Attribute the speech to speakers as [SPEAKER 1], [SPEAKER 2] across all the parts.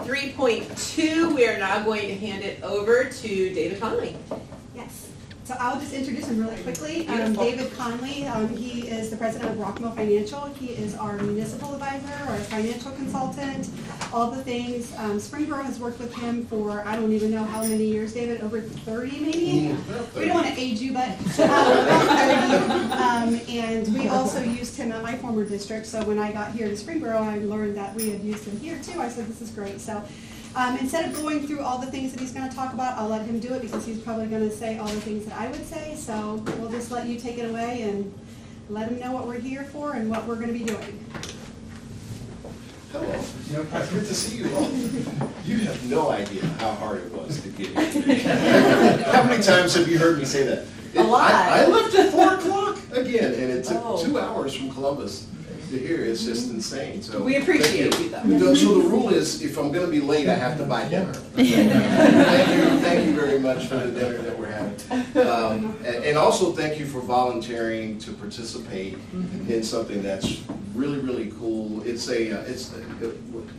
[SPEAKER 1] 3.2, we are now going to hand it over to David Conley.
[SPEAKER 2] Yes. So I'll just introduce him really quickly.
[SPEAKER 1] Beautiful.
[SPEAKER 2] David Conley, he is the president of Rockmill Financial. He is our municipal advisor, our financial consultant, all the things. Springboro has worked with him for, I don't even know how many years, David, over 30 maybe? We don't want to age you, but about 30. And we also used him at my former district. So when I got here to Springboro, I learned that we had used him here too. I said, this is great. So instead of going through all the things that he's going to talk about, I'll let him do it because he's probably going to say all the things that I would say. So we'll just let you take it away and let him know what we're here for and what we're going to be doing.
[SPEAKER 3] Hello. Good to see you all. You have no idea how hard it was to get here today. How many times have you heard me say that?
[SPEAKER 1] A lot.
[SPEAKER 3] I left at 4 o'clock again, and it took 2 hours from Columbus to here. It's just insane. So
[SPEAKER 1] We appreciate you, though.
[SPEAKER 3] So the rule is, if I'm going to be late, I have to buy dinner. Thank you very much for the dinner that we're having, and also thank you for volunteering to participate in something that's really cool.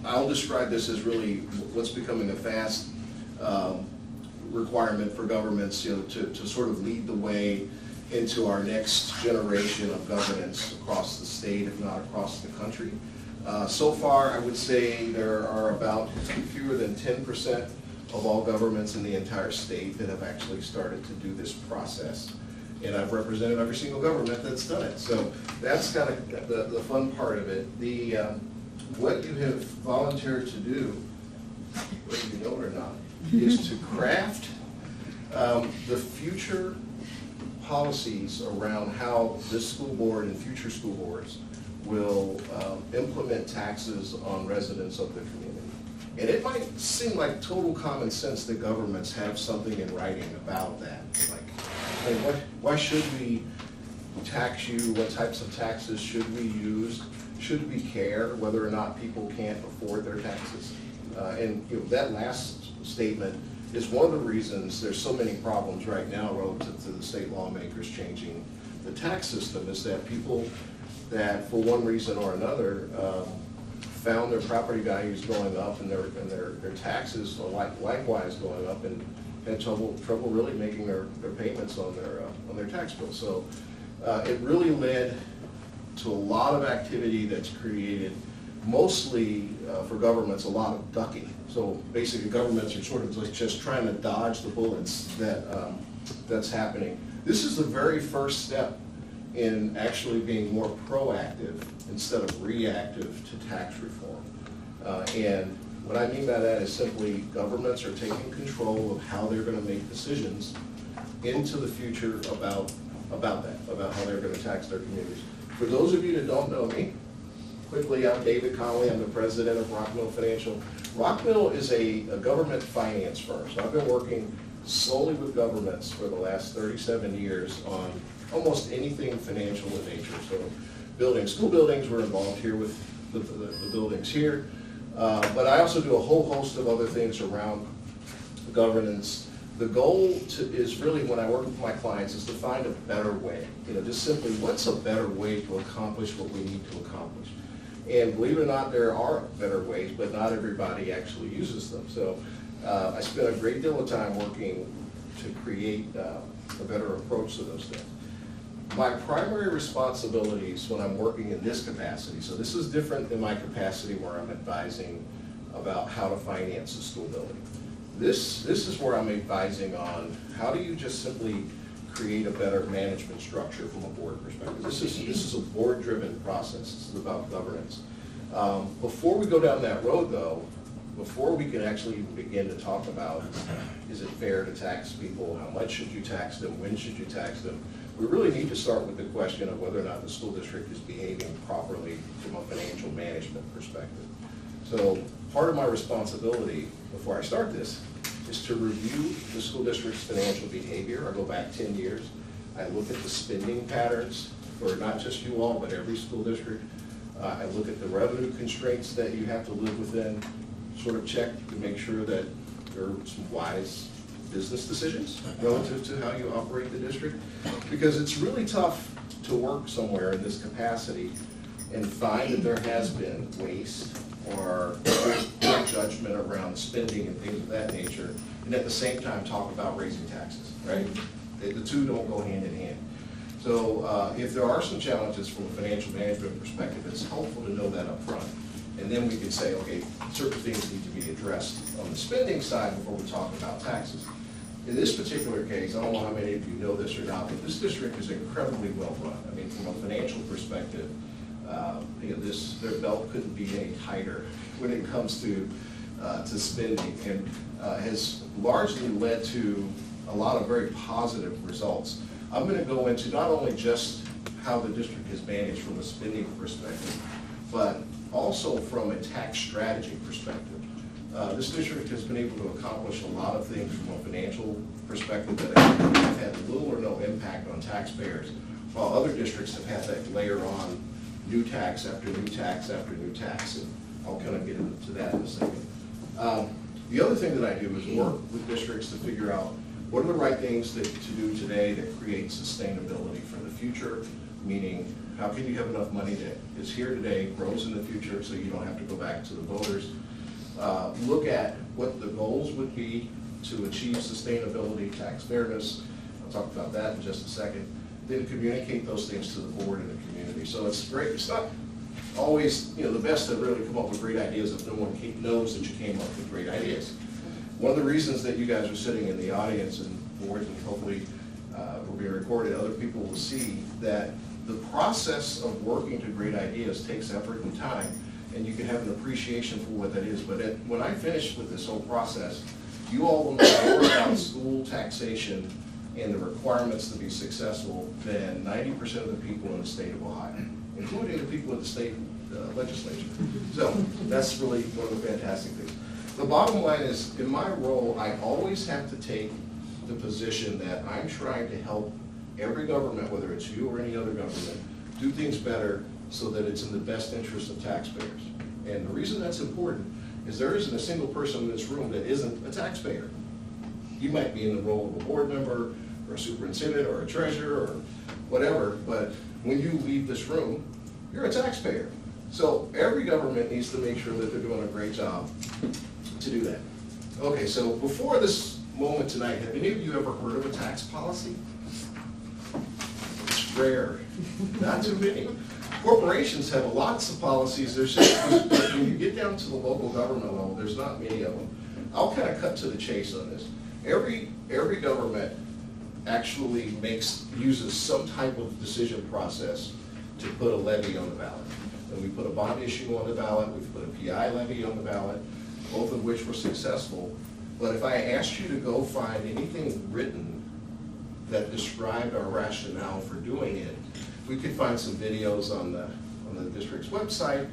[SPEAKER 3] I'll describe this as really what's becoming a fast requirement for governments, to sort of lead the way into our next generation of governance across the state, if not across the country. So far, I would say there are about fewer than 10% of all governments in the entire state that have actually started to do this process. And I've represented every single government that's done it. So that's kind of the fun part of it. What you have volunteered to do, whether you know it or not, is to craft the future policies around how this school board and future school boards will implement taxes on residents of the community. And it might seem like total common sense that governments have something in writing about that. Like why should we tax you? What types of taxes should we use? Should we care whether or not people can't afford their taxes? And that last statement is one of the reasons there's so many problems right now relative to the state lawmakers changing the tax system, is that people that for one reason or another found their property values going up and their taxes are likewise going up, and had trouble really making their payments on their tax bill. So it really led to a lot of activity that's created, mostly for governments, a lot of ducking. So basically governments are sort of like just trying to dodge the bullets that's happening. This is the very first step in actually being more proactive instead of reactive to tax reform. And what I mean by that is simply governments are taking control of how they're going to make decisions into the future about how they're going to tax their communities. For those of you that don't know me, quickly, I'm David Conley. I'm the president of Rockmill Financial. Rockmill is a government finance firm. So I've been working solely with governments for the last 37 years on almost anything financial in nature. So buildings, school buildings, we're involved here with the buildings here. But I also do a whole host of other things around governance. The goal is really, when I work with my clients, is to find a better way. Just simply, what's a better way to accomplish what we need to accomplish? And believe it or not, there are better ways, but not everybody actually uses them. So I spend a great deal of time working to create a better approach to those things. My primary responsibilities when I'm working in this capacity, so this is different than my capacity where I'm advising about how to finance a school building. This is where I'm advising on how do you just simply create a better management structure from a board perspective. This is a board-driven process. This is about governance. Before we go down that road, though, before we can actually even begin to talk about is it fair to tax people, how much should you tax them, when should you tax them, we really need to start with the question of whether or not the school district is behaving properly from a financial management perspective. So part of my responsibility before I start this is to review the school district's financial behavior. I go back 10 years. I look at the spending patterns for not just you all, but every school district. I look at the revenue constraints that you have to live within, sort of check to make sure that there are some wise business decisions relative to how you operate the district. Because it's really tough to work somewhere in this capacity and find that there has been waste or good judgment around spending and things of that nature, and at the same time talk about raising taxes, right? The two don't go hand in hand. So if there are some challenges from a financial management perspective, it's helpful to know that up front. And then we can say, okay, certain things need to be addressed on the spending side before we talk about taxes. In this particular case, I don't know how many of you know this or not, but this district is incredibly well run. I mean, from a financial perspective, their belt couldn't be any tighter when it comes to spending, and has largely led to a lot of very positive results. I'm going to go into not only just how the district is managed from a spending perspective, but also from a tax strategy perspective. This district has been able to accomplish a lot of things from a financial perspective that have had little or no impact on taxpayers, while other districts have had that layer on new tax after new tax after new tax, and I'll kind of get into that in a second. The other thing that I do is work with districts to figure out what are the right things to do today that create sustainability for the future, meaning how can you have enough money that is here today, grows in the future, so you don't have to go back to the voters. Look at what the goals would be to achieve sustainability, tax fairness. I'll talk about that in just a second. Then communicate those things to the board and the community. So it's great. It's not always the best to really come up with great ideas if no one knows that you came up with great ideas. One of the reasons that you guys are sitting in the audience and boards, and hopefully will be recorded, other people will see that the process of working to great ideas takes effort and time, and you can have an appreciation for what that is. But when I finish with this whole process, you all will know more about school taxation and the requirements to be successful than 90% of the people in the state of Ohio, including the people in the state legislature. So that's really one of the fantastic things. The bottom line is, in my role, I always have to take the position that I'm trying to help every government, whether it's you or any other government, do things better so that it's in the best interest of taxpayers. And the reason that's important is there isn't a single person in this room that isn't a taxpayer. You might be in the role of a board member or a superintendent or a treasurer or whatever, but when you leave this room, you're a taxpayer. So every government needs to make sure that they're doing a great job to do that. Okay, so before this moment tonight, have any of you ever heard of a tax policy? It's rare, not too many. Corporations have lots of policies. There's just, when you get down to the local government level, there's not many of them. I'll kind of cut to the chase on this. Every government actually uses some type of decision process to put a levy on the ballot. And we put a bond issue on the ballot, we've put a PI levy on the ballot, both of which were successful. But if I asked you to go find anything written that described our rationale for doing it, we could find some videos on the district's website.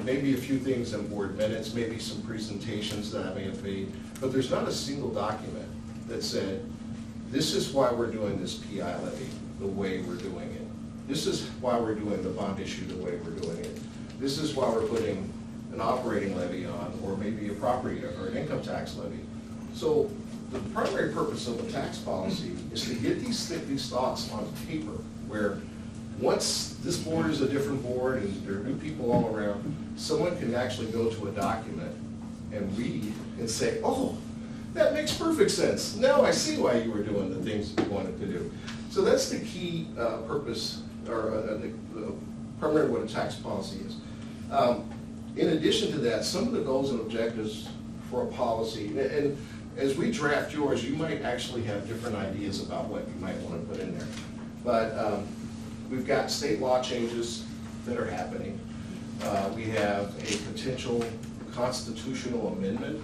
[SPEAKER 3] Maybe a few things in board minutes, maybe some presentations that I may have made, but there's not a single document that said, this is why we're doing this PI levy the way we're doing it. This is why we're doing the bond issue the way we're doing it. This is why we're putting an operating levy on, or maybe a property or an income tax levy. So the primary purpose of a tax policy is to get these thoughts on paper, where once this board is a different board and there are new people all around, someone can actually go to a document and read and say, oh, that makes perfect sense. Now I see why you were doing the things you wanted to do. So that's the key purpose, or the primary what a tax policy is. In addition to that, some of the goals and objectives for a policy, and as we draft yours, you might actually have different ideas about what you might want to put in there. But we've got state law changes that are happening. We have a potential constitutional amendment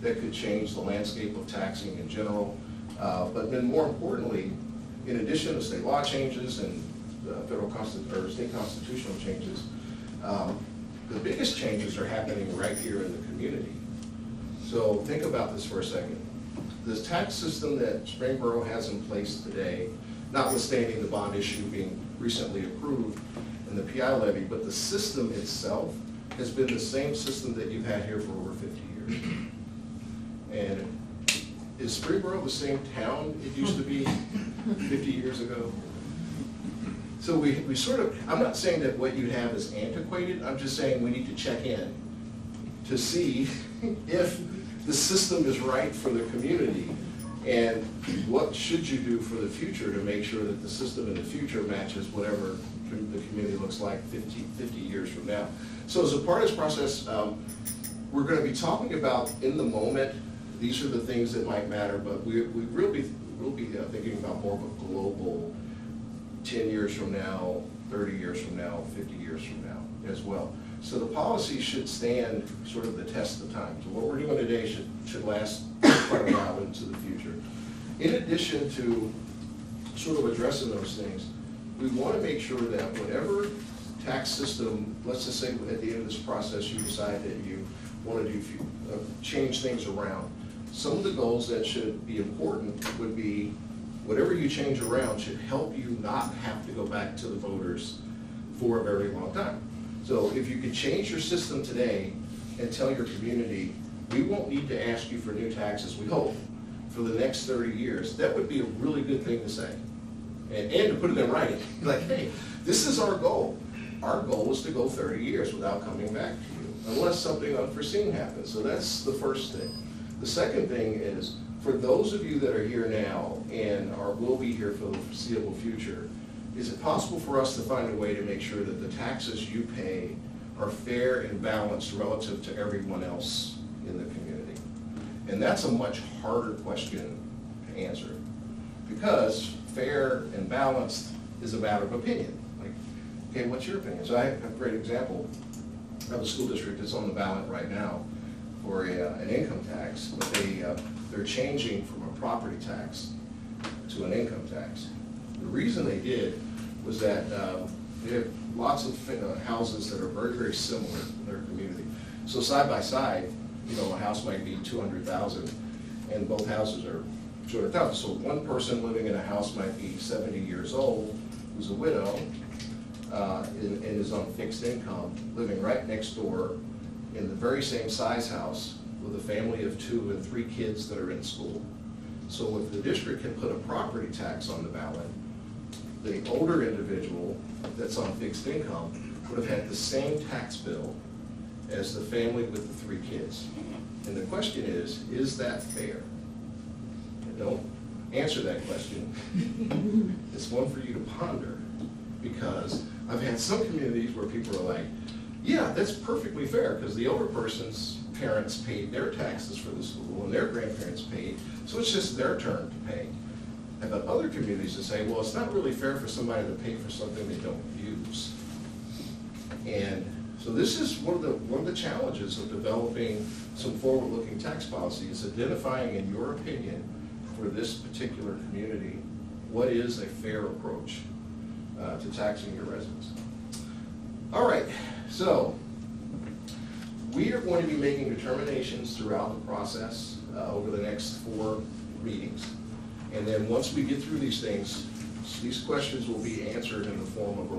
[SPEAKER 3] that could change the landscape of taxing in general. But then more importantly, in addition to state law changes and state constitutional changes, the biggest changes are happening right here in the community. So think about this for a second. This tax system that Springboro has in place today, notwithstanding the bond issue being recently approved and the PI levy, but the system itself has been the same system that you've had here for over 50 years. And is Springboro the same town it used to be 50 years ago? So we sort of, I'm not saying that what you have is antiquated, I'm just saying we need to check in to see if the system is right for the community, and what should you do for the future to make sure that the system in the future matches whatever the community looks like 50 years from now. So as a part of this process, we're going to be talking about in the moment, these are the things that might matter, but we'll be thinking about more of a global 10 years from now, 30 years from now, 50 years from now as well. So the policy should stand sort of the test of time. So what we're doing today should last quite a while into the future. In addition to sort of addressing those things, we want to make sure that whatever tax system, let's just say at the end of this process you decide that you want to do change things around. Some of the goals that should be important would be whatever you change around should help you not have to go back to the voters for a very long time. So if you could change your system today and tell your community, we won't need to ask you for new taxes, we hope, for the next 30 years, that would be a really good thing to say. And to put it in writing, like, hey, this is our goal. Our goal is to go 30 years without coming back to you, unless something unforeseen happens. So that's the first thing. The second thing is, for those of you that are here now and will be here for the foreseeable future, is it possible for us to find a way to make sure that the taxes you pay are fair and balanced relative to everyone else in the community? And that's a much harder question to answer, because fair and balanced is a matter of opinion. Like, okay, what's your opinion? So I have a great example of a school district that's on the ballot right now for an income tax, but they're changing from a property tax to an income tax. The reason they did was that they have lots of houses that are very, very similar in their community. So side by side, you know, a house might be 200,000 and both houses are 200,000. So one person living in a house might be 70 years old, who's a widow, and is on fixed income, living right next door in the very same size house with a family of 2 and 3 kids that are in school. So if the district can put a property tax on the ballot, the older individual that's on fixed income would have had the same tax bill as the family with the 3 kids. And the question is that fair? And don't answer that question. It's one for you to ponder, because I've had some communities where people are like, yeah, that's perfectly fair, because the older person's parents paid their taxes for the school and their grandparents paid, so it's just their turn to pay. I've got other communities that say, well, it's not really fair for somebody to pay for something they don't use. And so this is one of the challenges of developing some forward-looking tax policy, is identifying, in your opinion, for this particular community, what is a fair approach to taxing your residents. All right, so we are going to be making determinations throughout the process over the next 4 meetings. And then once we get through these things, these questions will be answered in the form of a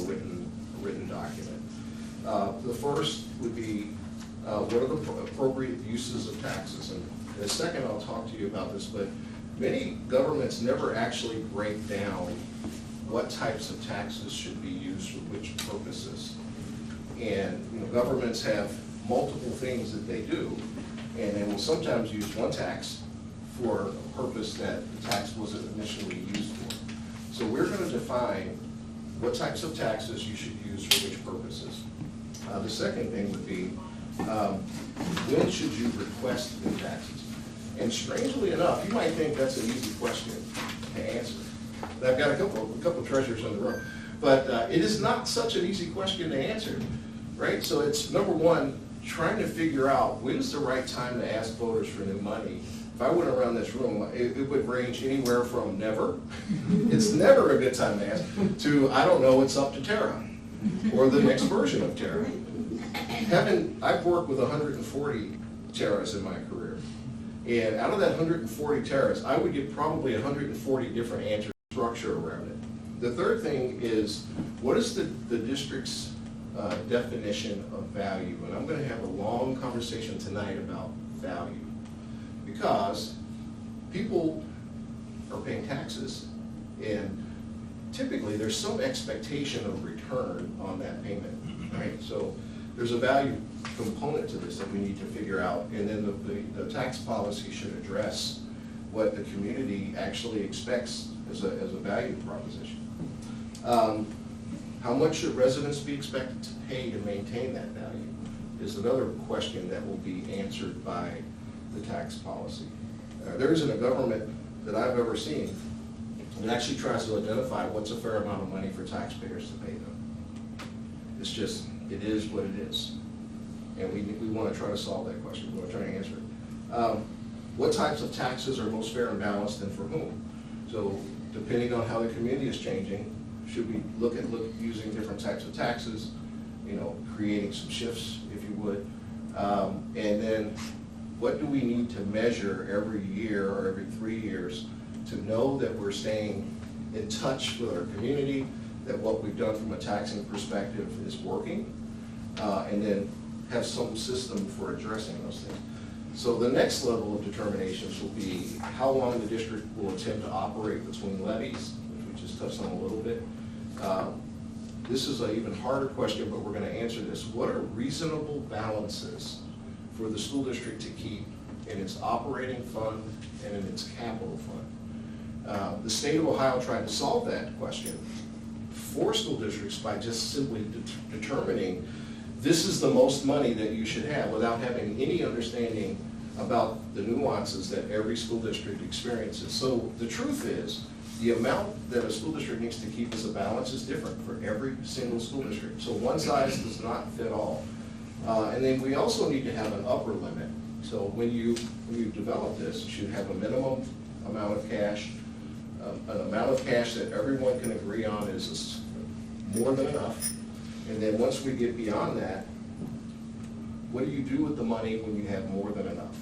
[SPEAKER 3] written document. The first would be, what are the appropriate uses of taxes? And in a second, I'll talk to you about this, but many governments never actually break down what types of taxes should be used for which purposes. And you know, governments have multiple things that they do, and they will sometimes use one tax for a purpose that the tax wasn't initially used for. So we're going to define what types of taxes you should use for which purposes. The second thing would be, when should you request new taxes? And strangely enough, you might think that's an easy question to answer. I've got a couple treasures in the room, but it is not such an easy question to answer, right? So it's, number one, trying to figure out when's the right time to ask voters for new money. If I went around this room, it would range anywhere from never, it's never a good time to ask, to I don't know, it's up to Tara, or the next version of Tara. I've worked with 140 Taras in my career, and out of that 140 Taras, I would get probably 140 different answer structure around it. The third thing is, what is the district's definition of value? And I'm going to have a long conversation tonight about value, because people are paying taxes, and typically there's some expectation of return on that payment, right? So there's a value component to this that we need to figure out, and then the tax policy should address what the community actually expects as a value proposition. How much should residents be expected to pay to maintain that value is another question that will be answered by the tax policy. There isn't a government that I've ever seen that actually tries to identify what's a fair amount of money for taxpayers to pay them. It's just, it is what it is. And we want to try to solve that question. We want to try to answer it. What types of taxes are most fair and balanced and for whom? So depending on how the community is changing, should we look using different types of taxes, creating some shifts, if you would. And then what do we need to measure every year or every 3 years to know that we're staying in touch with our community, that what we've done from a taxing perspective is working, and then have some system for addressing those things. So the next level of determinations will be how long the district will attempt to operate between levies, which we just touched on a little bit. This is an even harder question, but we're going to answer this. What are reasonable balances for the school district to keep in its operating fund and in its capital fund? The state of Ohio tried to solve that question for school districts by just simply determining this is the most money that you should have without having any understanding about the nuances that every school district experiences. So the truth is, the amount that a school district needs to keep as a balance is different for every single school district. So one size does not fit all. And then we also need to have an upper limit. So when you develop this, you should have a minimum amount of cash, an amount of cash that everyone can agree on is more than enough. And then once we get beyond that, what do you do with the money when you have more than enough?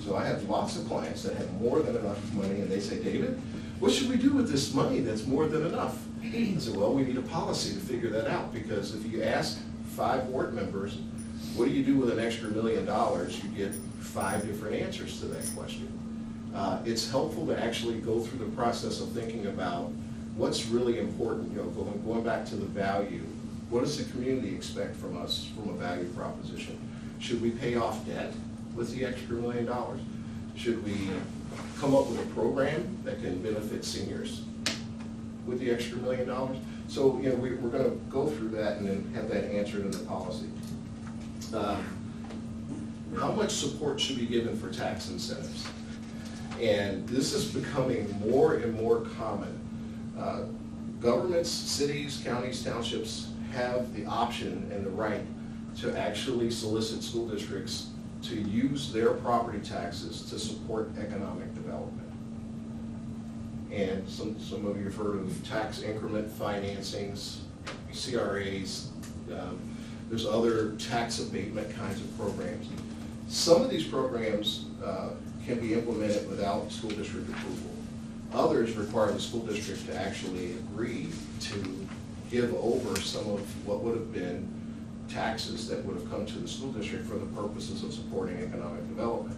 [SPEAKER 3] So I have lots of clients that have more than enough money, and they say, David, what should we do with this money that's more than enough? I said, well, we need a policy to figure that out, because if you ask 5 board members, what do you do with an extra $1 million, you get 5 different answers to that question. It's helpful to actually go through the process of thinking about what's really important, going back to the value. What does the community expect from us from a value proposition? Should we pay off debt with the extra $1 million? Should we come up with a program that can benefit seniors with the extra $1 million? So, we're going to go through that and then have that answered in the policy. How much support should be given for tax incentives? And this is becoming more and more common. Governments, cities, counties, townships have the option and the right to actually solicit school districts to use their property taxes to support economic development. And some of you have heard of tax increment financings, CRAs. There's other tax abatement kinds of programs. Some of these programs can be implemented without school district approval. Others require the school district to actually agree to give over some of what would have been taxes that would have come to the school district for the purposes of supporting economic development.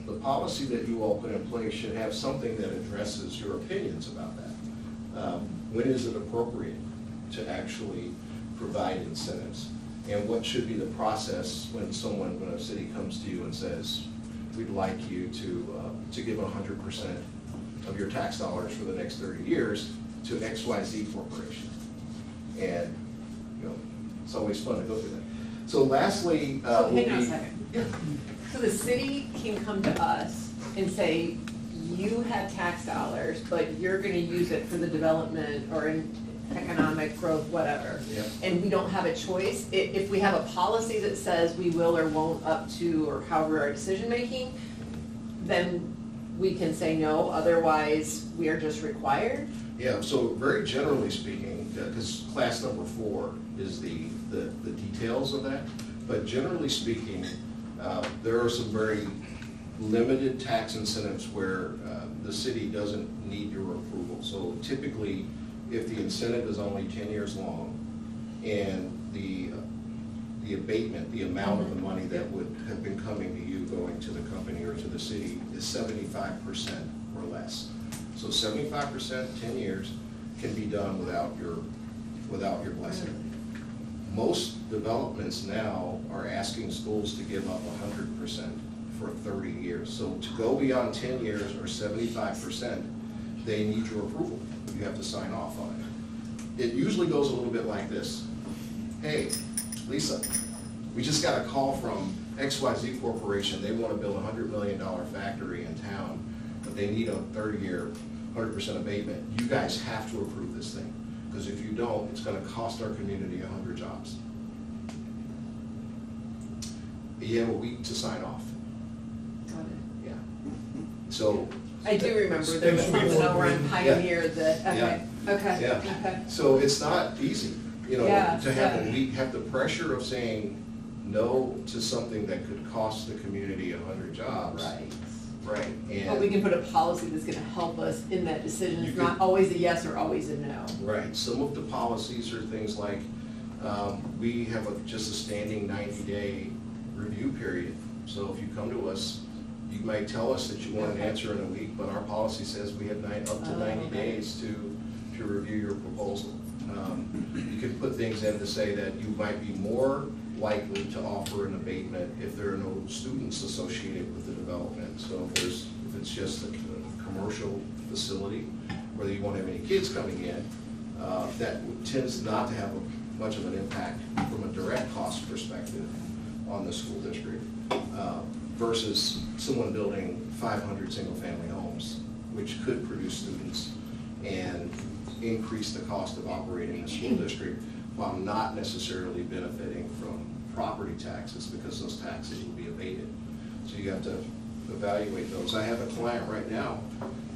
[SPEAKER 3] The policy that you all put in place should have something that addresses your opinions about that. When is it appropriate to actually provide incentives? And what should be the process when a city comes to you and says, we'd like you to give 100% of your tax dollars for the next 30 years to XYZ Corporation. And, it's always fun to go through that. So lastly,
[SPEAKER 1] So hang on a second.
[SPEAKER 3] Yeah.
[SPEAKER 1] So the city can come to us and say, you have tax dollars, but you're gonna use it for the development or in economic growth, whatever.
[SPEAKER 3] Yeah.
[SPEAKER 1] And we don't have a choice. If we have a policy that says we will or won't up to, or however our decision making, then we can say no, otherwise we are just required.
[SPEAKER 3] Yeah, so very generally speaking, because class number 4 is the details of that, but generally speaking, there are some very limited tax incentives where the city doesn't need your approval. So typically, if the incentive is only 10 years long and the abatement, the amount of the money that would have been coming to you going to the company or to the city is 75% or less. So 75%, 10 years, can be done without your blessing. Most developments now are asking schools to give up 100% for 30 years. So to go beyond 10 years or 75%, they need your approval. You have to sign off on it. It usually goes a little bit like this. Hey, Lisa, we just got a call from XYZ Corporation. They want to build a $100 million factory in town, but they need a 30-year, 100% abatement. You guys have to approve this thing, because if you don't, it's going to cost our community 100 jobs. You have a week to sign off.
[SPEAKER 1] Got it.
[SPEAKER 3] Yeah. So.
[SPEAKER 1] I do remember there was something over on Pioneer that, okay,
[SPEAKER 3] Yeah.
[SPEAKER 1] okay.
[SPEAKER 3] So it's not easy, you know,
[SPEAKER 1] Yeah,
[SPEAKER 3] to have
[SPEAKER 1] yeah.
[SPEAKER 3] a week, have the pressure of saying no to something that could cost the community 100 jobs.
[SPEAKER 1] Right.
[SPEAKER 3] Right.
[SPEAKER 1] But we
[SPEAKER 3] And,
[SPEAKER 1] can put a policy that's gonna help us in that decision.
[SPEAKER 3] You
[SPEAKER 1] It's
[SPEAKER 3] could-
[SPEAKER 1] not always a yes or always a no.
[SPEAKER 3] right, some of the policies are things like, we have just a standing 90-day review period. So if you come to us, you might tell us that you want an answer in a week, but our policy says we have up to 90
[SPEAKER 1] okay.
[SPEAKER 3] days to review your proposal. You could put things in to say that you might be more likely to offer an abatement if there are no students associated with the development. So if it's just a commercial facility, whether you won't have any kids coming in, that tends not to have much of an impact from a direct cost perspective on the school district, versus someone building 500 single-family homes, which could produce students and increase the cost of operating the school district while not necessarily benefiting from property taxes, because those taxes will be abated. So you have to evaluate those. I have a client right now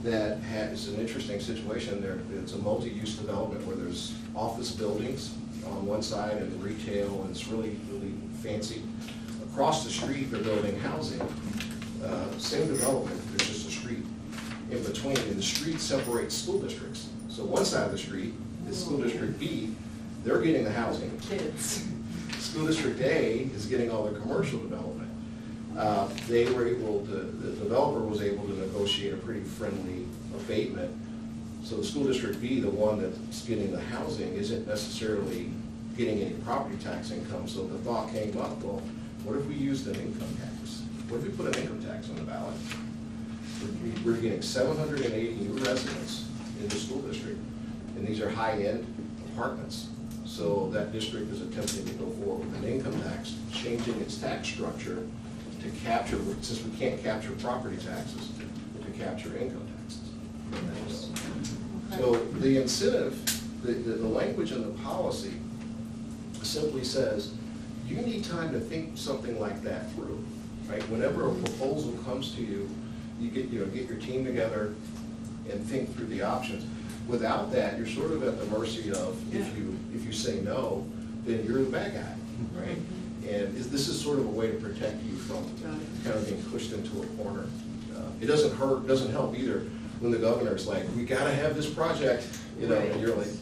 [SPEAKER 3] that has an interesting situation. It's a multi-use development where there's office buildings on one side and retail, and it's really, really fancy. Across the street, they're building housing. Same development, there's just a street in between, and the street separates school districts. So one side of the street is School District B, they're getting the housing.
[SPEAKER 1] Kids.
[SPEAKER 3] School District A is getting all the commercial development. They were able to, the developer was able to negotiate a pretty friendly abatement. So the School District B, the one that's getting the housing, isn't necessarily getting any property tax income. So the thought came up, well, what if we used an income tax? What if we put an income tax on the ballot? We're getting 780 new residents in the school district, and these are high-end apartments. So that district is attempting to go forward with an income tax, changing its tax structure to capture, since we can't capture property taxes, to capture income taxes. So the incentive, the language in the policy simply says, you need time to think something like that through, right? Whenever a proposal comes to you, you get your team together and think through the options. Without that, you're sort of at the mercy of, if you say no, then you're the bad guy, right? And this is sort of a way to protect you from kind of being pushed into a corner. It doesn't hurt, doesn't help either when the governor's like, we gotta have this project, you know, and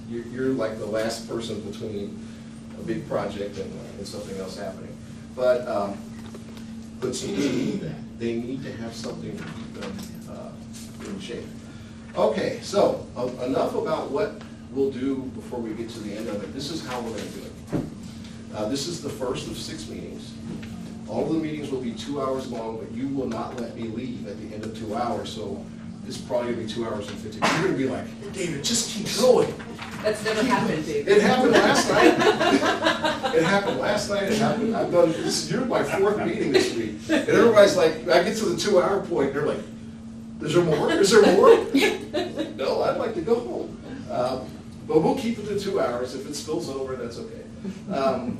[SPEAKER 3] you're like the last person between a big project and something else happening. But schools need that. They need to have something to keep them in shape. Okay, so enough about what we'll do before we get to the end of it. This is how we're going to do it. This is the first of 6 meetings. All of the meetings will be 2 hours long, but you will not let me leave at the end of 2 hours, so it's probably going to be 2 hours and 50 minutes. You're going to be like, David, just keep going.
[SPEAKER 1] That's never happened, David.
[SPEAKER 3] It happened last night. It happened last night. It happened. I've done this. You're my 4th meeting this week, and everybody's like, I get to the 2 hour point, and they're like, is there more? Is there more? Like, no, I'd like to go home. But we'll keep it to 2 hours. If it spills over, that's okay.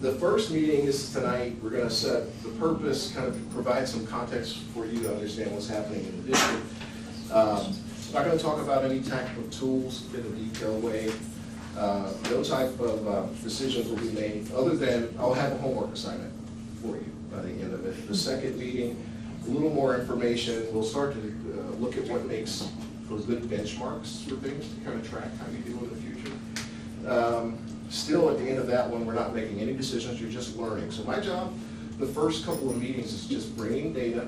[SPEAKER 3] The first meeting is tonight. We're going to set the purpose, kind of provide some context for you to understand what's happening in the district. I'm not going to talk about any tactical tools in a detailed way. No type of decisions will be made, other than I'll have a homework assignment for you by the end of it. The second meeting, a little more information. We'll start to look at what makes for good benchmarks for things to kind of track how you do in the future. Still, at the end of that one, we're not making any decisions. You're just learning. So my job, the first couple of meetings, is just bringing data,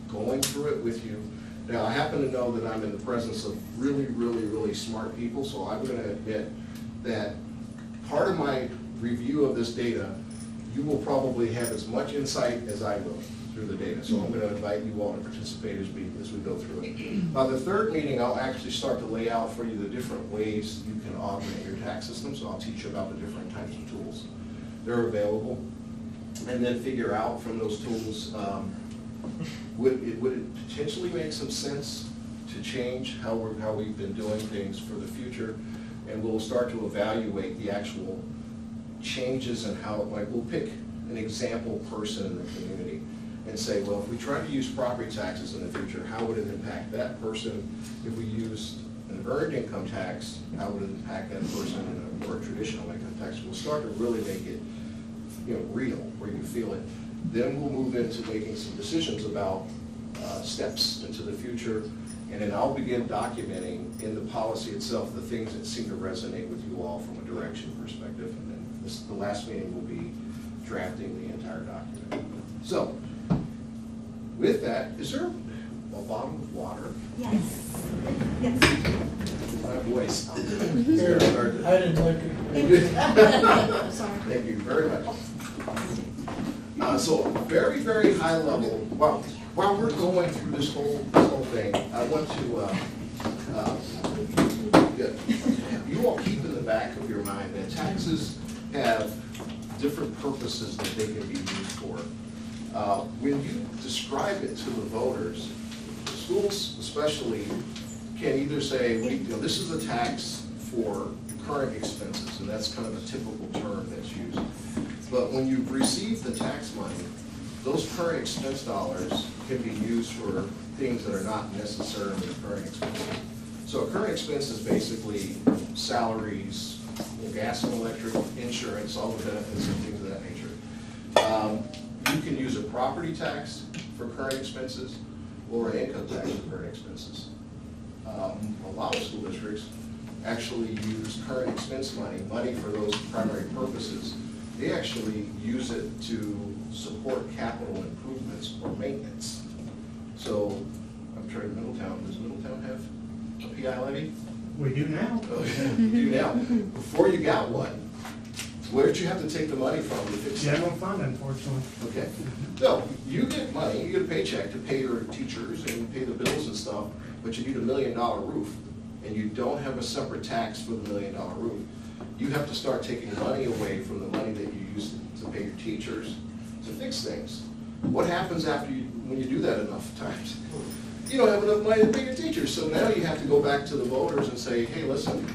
[SPEAKER 3] going through it with you, Now, I happen to know that I'm in the presence of really, really, really smart people, so I'm gonna admit that part of my review of this data, you will probably have as much insight as I will through the data. So I'm gonna invite you all to participate as we go through it. By the third meeting, I'll actually start to lay out for you the different ways you can augment your tax system. So I'll teach you about the different types of tools that are available. And then figure out from those tools, would it potentially make some sense to change how we've been doing things for the future? And we'll start to evaluate the actual changes and how, like, we'll pick an example person in the community and say, well, if we try to use property taxes in the future, how would it impact that person? If we used an earned income tax, how would it impact that person in a more traditional income tax? We'll start to really make it, real, where you feel it. Then we'll move into making some decisions about steps into the future, and then I'll begin documenting in the policy itself the things that seem to resonate with you all from a direction perspective, and then the last meeting will be drafting the entire document. So, with that, is there a bottle of water?
[SPEAKER 2] Yes. Yes.
[SPEAKER 3] My voice.
[SPEAKER 4] Here, I didn't look at.
[SPEAKER 2] Sorry.
[SPEAKER 3] Thank you very much. So very, very high level, while we're going through this whole thing, I want to, you all keep in the back of your mind that taxes have different purposes that they can be used for. When you describe it to the voters, schools especially can either say, this is a tax for current expenses, and that's kind of a typical term that's used. But when you receive the tax money, those current expense dollars can be used for things that are not necessarily current expenses. So a current expense is basically salaries, gas and electric, insurance, all the benefits and things of that nature. You can use a property tax for current expenses or an income tax for current expenses. A lot of school districts actually use current expense money for those primary purposes. They actually use it to support capital improvements or maintenance. So, I'm trying Middletown, does Middletown have a PI levy?
[SPEAKER 4] We do now.
[SPEAKER 3] You do now. Before you got one, where'd you have to take the money from to fix that?
[SPEAKER 4] General fund, unfortunately.
[SPEAKER 3] Okay. So, you get money, you get a paycheck to pay your teachers and pay the bills and stuff, but you need $1 million roof, and you don't have a separate tax for the $1 million roof. You have to start taking money away from the money that you use to pay your teachers to fix things. What happens when you do that enough times? You don't have enough money to pay your teachers, so now you have to go back to the voters and say, hey, listen,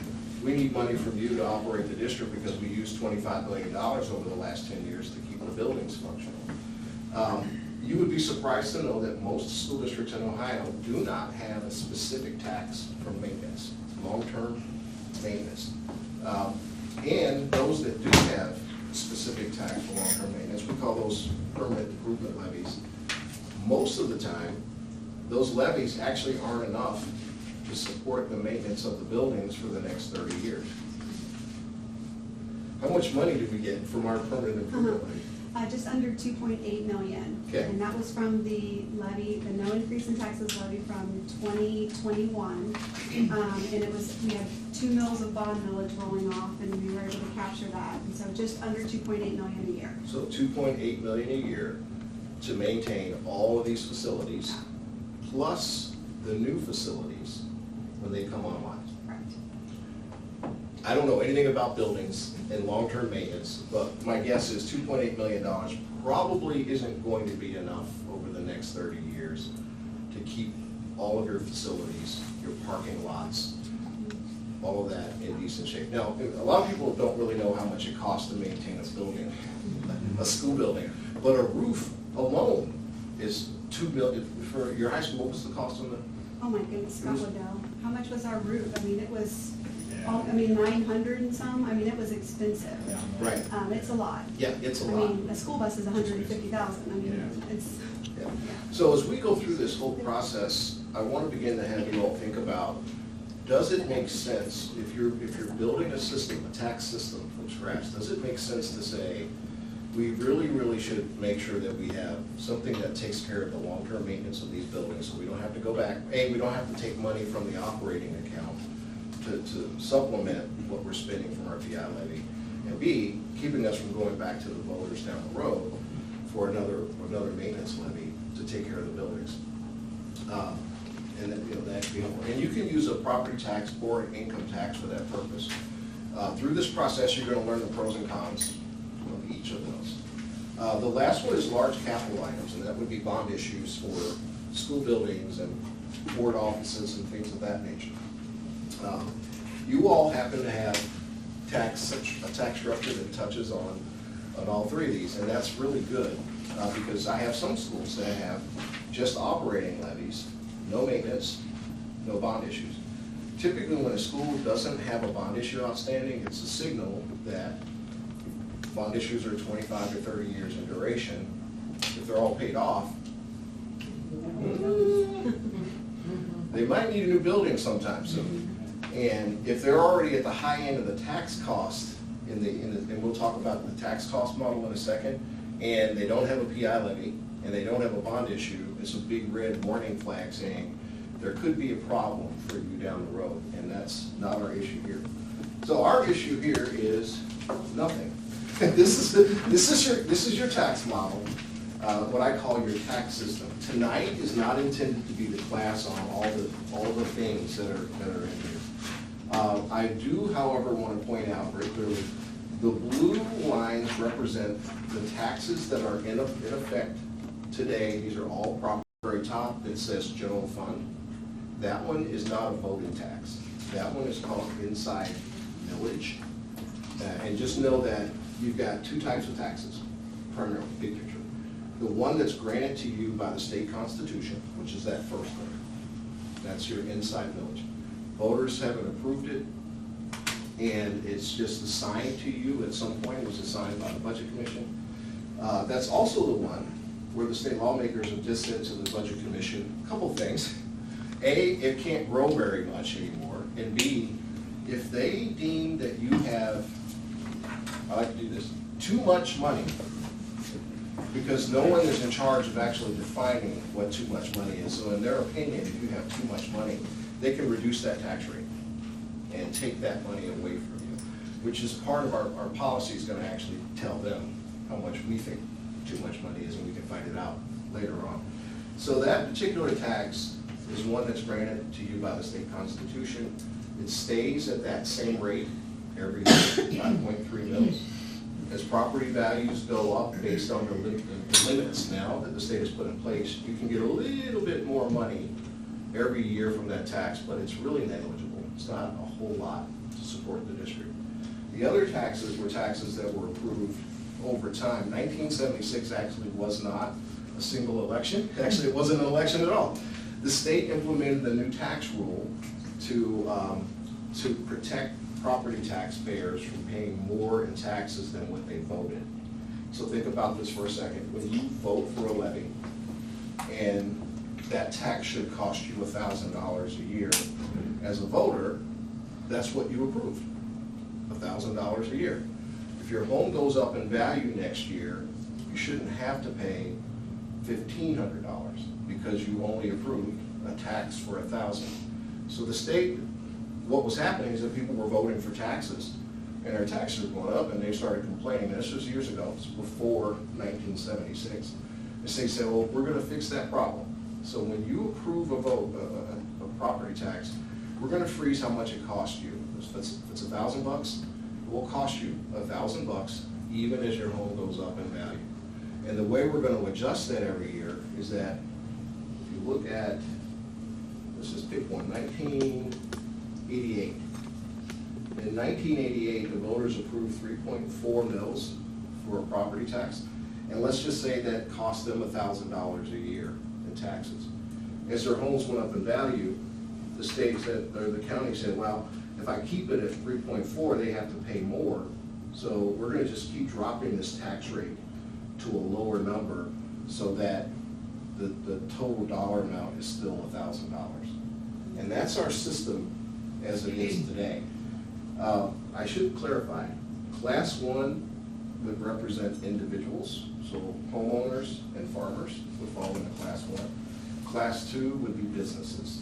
[SPEAKER 3] we need money from you to operate the district because we used $25 million over the last 10 years to keep the buildings functional. You would be surprised to know that most school districts in Ohio do not have a specific tax for maintenance, long-term maintenance. And those that do have specific tax for long-term maintenance, we call those permanent improvement levies. Most of the time, those levies actually aren't enough to support the maintenance of the buildings for the next 30 years. How much money did we get from our permanent improvement levy?
[SPEAKER 2] Just under 2.8 million.
[SPEAKER 3] Okay.
[SPEAKER 2] And that was from the levy, the no increase in taxes levy from 2021. And it was, we had 2 mills of bond millage rolling off, and we were able to capture that. And so just under 2.8 million a year.
[SPEAKER 3] So 2.8 million a year to maintain all of these facilities, plus the new facilities when they come online.
[SPEAKER 2] Correct.
[SPEAKER 3] I don't know anything about buildings and long-term maintenance, but my guess is $2.8 million probably isn't going to be enough over the next 30 years to keep all of your facilities, your parking lots, all of that in decent shape. Now, a lot of people don't really know how much it costs to maintain a building, a school building, but a roof alone is $2 million. For your high school, what was the cost on the?
[SPEAKER 2] Oh my goodness, Scott would know. How much was our roof? I mean, it was, 900 and some. I mean, it was expensive.
[SPEAKER 3] Right.
[SPEAKER 2] It's a lot.
[SPEAKER 3] Yeah, it's a
[SPEAKER 2] I
[SPEAKER 3] lot.
[SPEAKER 2] mean, a school bus is 150,000. I mean, it's,
[SPEAKER 3] Yeah. So as we go through this whole process, I want to begin to have you all think about, does it make sense, if you're building a system, a tax system from scratch, does it make sense to say, we really should make sure that we have something that takes care of the long-term maintenance of these buildings, so we don't have to go back. A, we don't have to take money from the operating account to supplement what we're spending from our PI levy. And B, keeping us from going back to the voters down the road for another maintenance levy to take care of the buildings. And then, that could be helpful. And you can use a property tax or an income tax for that purpose. Through this process, you're going to learn the pros and cons of each of those. The last one is large capital items, and that would be bond issues for school buildings and board offices and things of that nature. You all happen to have a tax structure that touches on all three of these, and that's really good, because I have some schools that have just operating levies, no maintenance, no bond issues. Typically, when a school doesn't have a bond issue outstanding, it's a signal that bond issues are 25 to 30 years in duration. If they're all paid off, they might need a new building sometime soon. And if they're already at the high end of the tax cost, and we'll talk about the tax cost model in a second, and they don't have a PI levy, and they don't have a bond issue, it's a big red warning flag saying there could be a problem for you down the road, and that's not our issue here. So our issue here is nothing. This is your tax model, what I call your tax system. Tonight is not intended to be the class on all the things that are in here. I do, however, want to point out very clearly, the blue lines represent the taxes that are in effect today. These are all property. Very top that says general fund. That one is not a voting tax. That one is called inside millage. And just know that you've got two types of taxes, primarily, big picture. The one that's granted to you by the state constitution, which is that first one. That's your inside millage. Voters haven't approved it, and it's just assigned to you at some point. It was assigned by the Budget Commission. That's also the one where the state lawmakers have just said to the Budget Commission a couple things. A, it can't grow very much anymore, and B, if they deem that you have, I like to do this, too much money, because no one is in charge of actually defining what too much money is. So in their opinion, if you have too much money, they can reduce that tax rate and take that money away from you, which is part of our policy is going to actually tell them how much we think too much money is, and we can find it out later on. So that particular tax is one that's granted to you by the state constitution. It stays at that same rate every year, 5.3 mils. As property values go up based on the limits now that the state has put in place, you can get a little bit more money every year from that tax, but it's really negligible. It's not a whole lot to support the district. The other taxes were taxes that were approved over time. 1976 actually was not a single election. Actually, it wasn't an election at all. The state implemented the new tax rule to protect property taxpayers from paying more in taxes than what they voted. So think about this for a second. When you vote for a levy, and that tax should cost you $1,000 a year, as a voter, that's what you approved, $1,000 a year. If your home goes up in value next year, you shouldn't have to pay $1,500 because you only approved a tax for $1,000. So the state, what was happening is that people were voting for taxes, and their taxes were going up, and they started complaining. This was years ago, this was before 1976. The state said, well, we're going to fix that problem. So when you approve a property tax, we're going to freeze how much it costs you. If it's $1,000, it will cost you $1,000 even as your home goes up in value. And the way we're going to adjust that every year is that if you look at, let's just pick one, 1988. In 1988, the voters approved 3.4 mils for a property tax. And let's just say that cost them $1,000 a year in taxes. As their homes went up in value, the state said, or the county said, well, if I keep it at 3.4, they have to pay more. So we're going to just keep dropping this tax rate to a lower number so that the total dollar amount is still $1,000. And that's our system as it is today. I should clarify, Class 1 would represent individuals, so homeowners and farmers would fall into class 1. Class 2 would be businesses.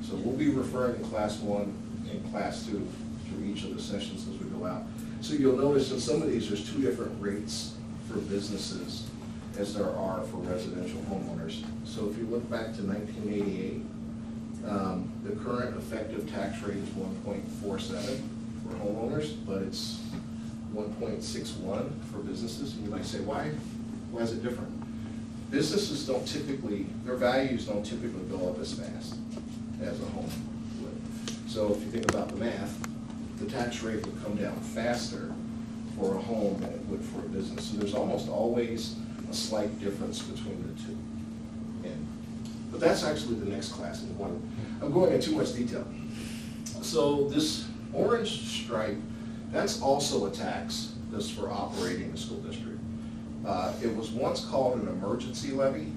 [SPEAKER 3] So we'll be referring to class 1 and class 2 through each of the sessions as we go out. So you'll notice in some of these, there's 2 different rates for businesses as there are for residential homeowners. So if you look back to 1988, the current effective tax rate is 1.47 for homeowners, but it's 1.61 for businesses. And you might say, why is it different? Businesses don't typically, their values don't typically go up as fast as a home would. So if you think about the math, the tax rate would come down faster for a home than it would for a business. So there's almost always a slight difference between the two. But that's actually the next class in one. I'm going into too much detail. So this orange stripe, that's also a tax that's for operating the school district. It was once called an emergency levy.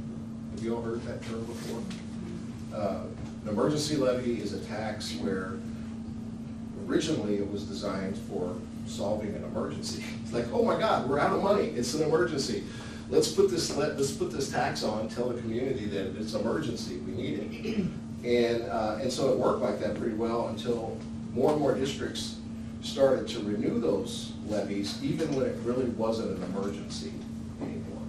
[SPEAKER 3] Have you all heard that term before? An emergency levy is a tax where originally it was designed for solving an emergency. It's like, oh my God, we're out of money. It's an emergency. Let's put this tax on, tell the community that it's an emergency, we need it. And so it worked like that pretty well until more and more districts started to renew those levies, even when it really wasn't an emergency anymore.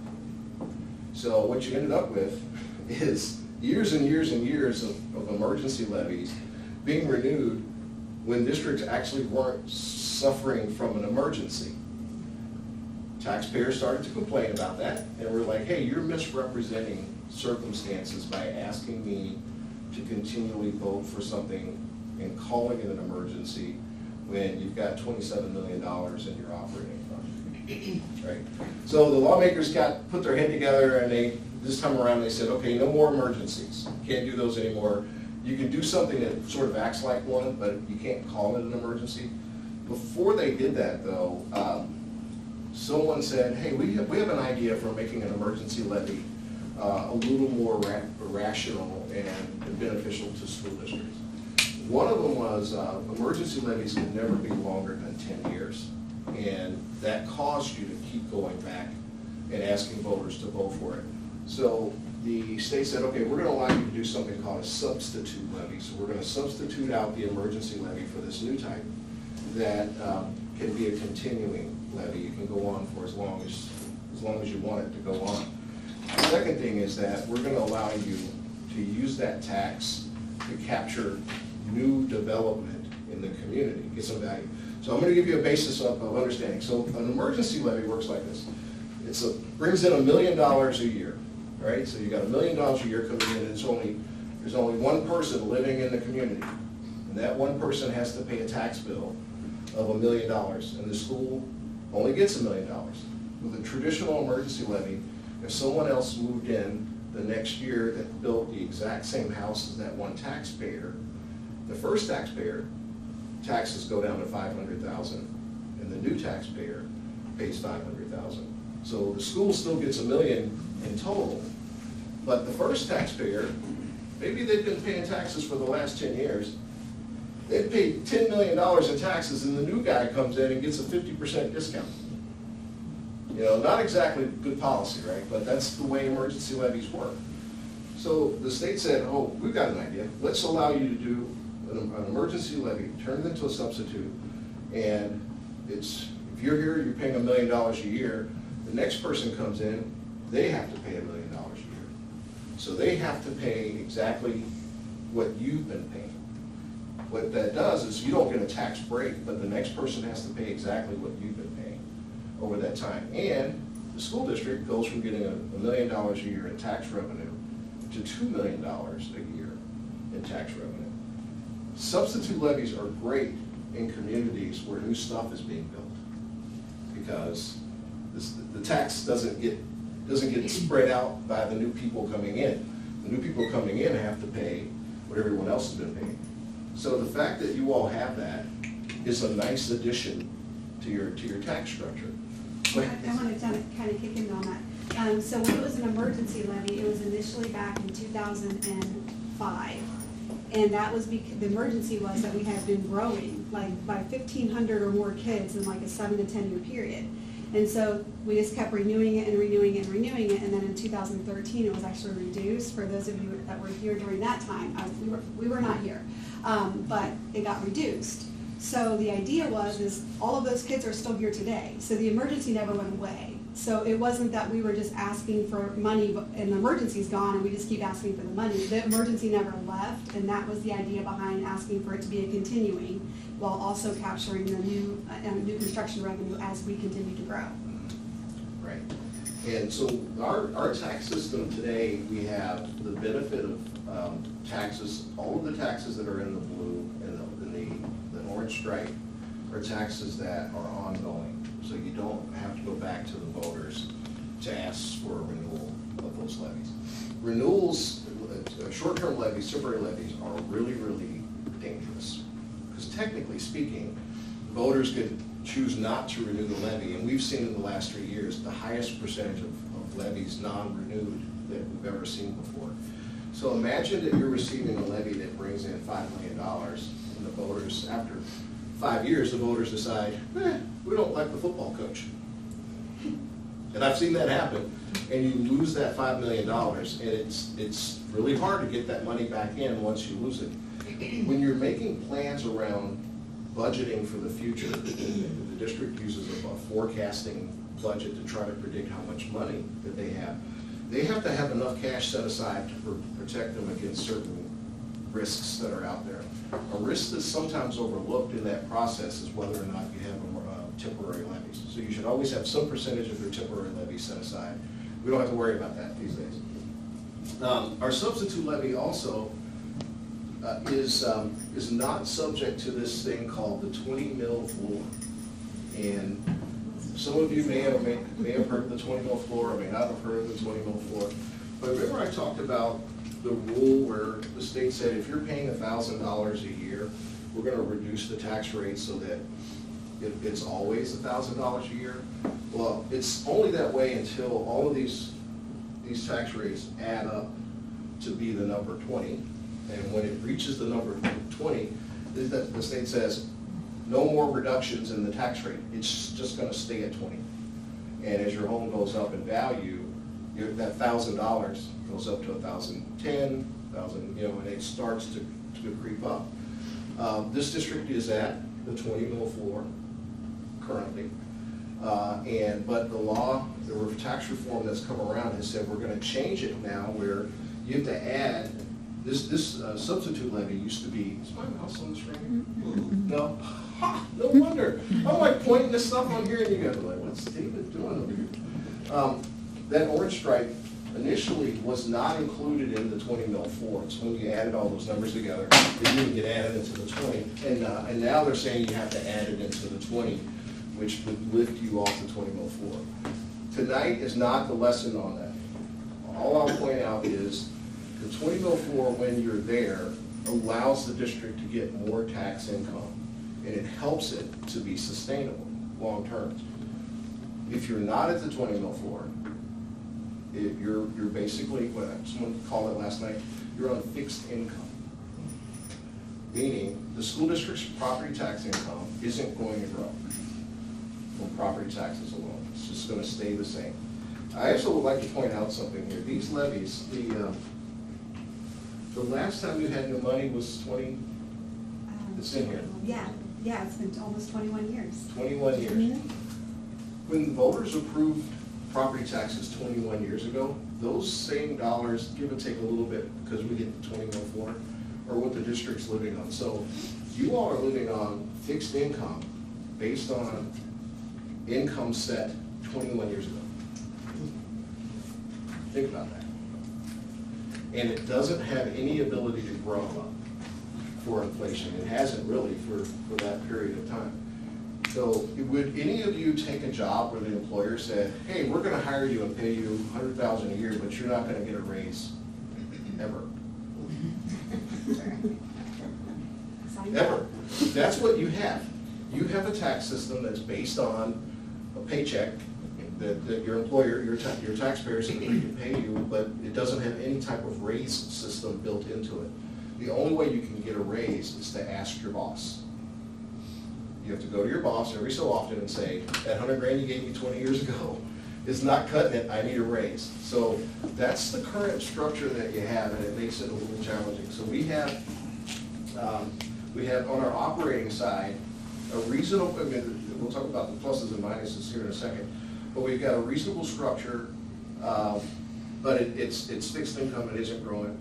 [SPEAKER 3] So what you ended up with is years and years and years of emergency levies being renewed when districts actually weren't suffering from an emergency. Taxpayers started to complain about that, and we're like, hey, you're misrepresenting circumstances by asking me to continually vote for something and calling it an emergency when you've got $27 million in your operating fund, right? So the lawmakers put their head together, and this time around they said, okay, no more emergencies. Can't do those anymore. You can do something that sort of acts like one, but you can't call it an emergency. Before they did that, though, someone said, hey, we have an idea for making an emergency levy a little more rational and beneficial to school districts. One of them was emergency levies can never be longer than 10 years. And that caused you to keep going back and asking voters to vote for it. So the state said, okay, we're going to allow you to do something called a substitute levy. So we're going to substitute out the emergency levy for this new type that can be a continuing levy. You can go on for as long as you want it to go on. The second thing is that we're going to allow you to use that tax to capture new development in the community, get some value. So I'm going to give you a basis of understanding. So an emergency levy works like this. Brings in $1 million a year, right? So you got $1 million a year coming in, and there's only one person living in the community, and that one person has to pay a tax bill of $1 million, and the school only gets $1 million. With a traditional emergency levy, if someone else moved in the next year that built the exact same house as that one taxpayer, the first taxpayer, taxes go down to $500,000, and the new taxpayer pays $500,000. So the school still gets $1 million in total, but the first taxpayer, maybe they've been paying taxes for the last 10 years, they've paid $10 million in taxes, and the new guy comes in and gets a 50% discount. You know, not exactly good policy, right? But that's the way emergency levies work. So the state said, oh, we've got an idea. Let's allow you to do an emergency levy, turn it into a substitute, and if you're here, you're paying $1 million a year. The next person comes in, they have to pay $1 million a year. So they have to pay exactly what you've been paying. What that does is you don't get a tax break, but the next person has to pay exactly what you've been paying over that time. And the school district goes from getting $1 million a year in tax revenue to $2 million a year in tax revenue. Substitute levies are great in communities where new stuff is being built, because the tax doesn't get spread out by the new people coming in. The new people coming in have to pay what everyone else has been paying. So the fact that you all have that is a nice addition to your tax structure.
[SPEAKER 2] I want to kind of kick in on that. So when it was an emergency levy, it was initially back in 2005. And that was because the emergency was that we had been growing like by 1,500 or more kids in like a 7 to 10 year period. And so we just kept renewing it and renewing it and renewing it, and then in 2013, it was actually reduced. For those of you that were here during that time, we were not here, but it got reduced. So the idea is all of those kids are still here today, so the emergency never went away. So it wasn't that we were just asking for money and the emergency's gone and we just keep asking for the money. The emergency never left, and that was the idea behind asking for it to be a continuing, while also capturing the new construction revenue as we continue to grow.
[SPEAKER 3] Right. And so our tax system today, we have the benefit of taxes, all of the taxes that are in the blue and the orange stripe are taxes that are ongoing. So you don't have to go back to the voters to ask for a renewal of those levies. Renewals, short-term levies, temporary levies are really, really dangerous. Because technically speaking, voters could choose not to renew the levy, and we've seen in the last 3 years the highest percentage of levies non-renewed that we've ever seen before. So imagine that you're receiving a levy that brings in $5 million, and the voters, after 5 years, the voters decide, we don't like the football coach. And I've seen that happen, and you lose that $5 million, and it's really hard to get that money back in once you lose it. When you're making plans around budgeting for the future, the district uses a forecasting budget to try to predict how much money that they have. They have to have enough cash set aside to protect them against certain risks that are out there. A risk that's sometimes overlooked in that process is whether or not you have temporary levies. So you should always have some percentage of your temporary levies set aside. We don't have to worry about that these days. Our substitute levy also is not subject to this thing called the 20 mil floor. And some of you may have heard of the 20 mil floor, or may not have heard of the 20 mil floor. But remember I talked about the rule where the state said if you're paying $1,000 a year, we're going to reduce the tax rate so that it's always $1,000 a year. Well, it's only that way until all of these tax rates add up to be the number 20. And when it reaches the number 20, the state says no more reductions in the tax rate. It's just going to stay at 20. And as your home goes up in value, that $1,000 goes up to $1,010, $1,000, and it starts to creep up. This district is at the 20 mil floor currently, but the law, the tax reform that's come around has said we're going to change it now, where you have to add this substitute levy used to be. Is my mouse on the screen? No. Ha, no wonder. I'm like pointing this stuff on here, and you guys are like, "What's David doing over here?" That orange stripe initially was not included in the 20 mil floor. So when you added all those numbers together, it didn't get added into the 20. And now they're saying you have to add it into the 20, which would lift you off the 20 mil floor. Tonight is not the lesson on that. All I'll point out is the 20 mil floor, when you're there, allows the district to get more tax income, and it helps it to be sustainable long term. If you're not at the 20 mil floor, you're basically, what someone called it last night, you're on fixed income. Meaning, the school district's property tax income isn't going to grow from property taxes alone. It's just going to stay the same. I also would like to point out something here. These levies, the last time you had new money was 20, it's in here.
[SPEAKER 2] Yeah, it's been almost 21 years.
[SPEAKER 3] 21 years.
[SPEAKER 2] Mm-hmm.
[SPEAKER 3] When voters approved property taxes 21 years ago, those same dollars, give and take a little bit, because we get the 20 mil floor, are what the district's living on. So you all are living on fixed income based on income set 21 years ago. Think about that. And it doesn't have any ability to grow for inflation. It hasn't really for that period of time. So would any of you take a job where the employer said, hey, we're going to hire you and pay you $100,000 a year, but you're not going to get a raise ever? Ever. That's what you have. You have a tax system that's based on a paycheck that your employer, your taxpayers agree to pay you, but it doesn't have any type of raise system built into it. The only way you can get a raise is to ask your boss. You have to go to your boss every so often and say, that 100 grand you gave me 20 years ago is not cutting it, I need a raise. So that's the current structure that you have, and it makes it a little challenging. So we have on our operating side, a reasonable, I mean, we'll talk about the pluses and minuses here in a second, but we've got a reasonable structure, but it's fixed income, it isn't growing.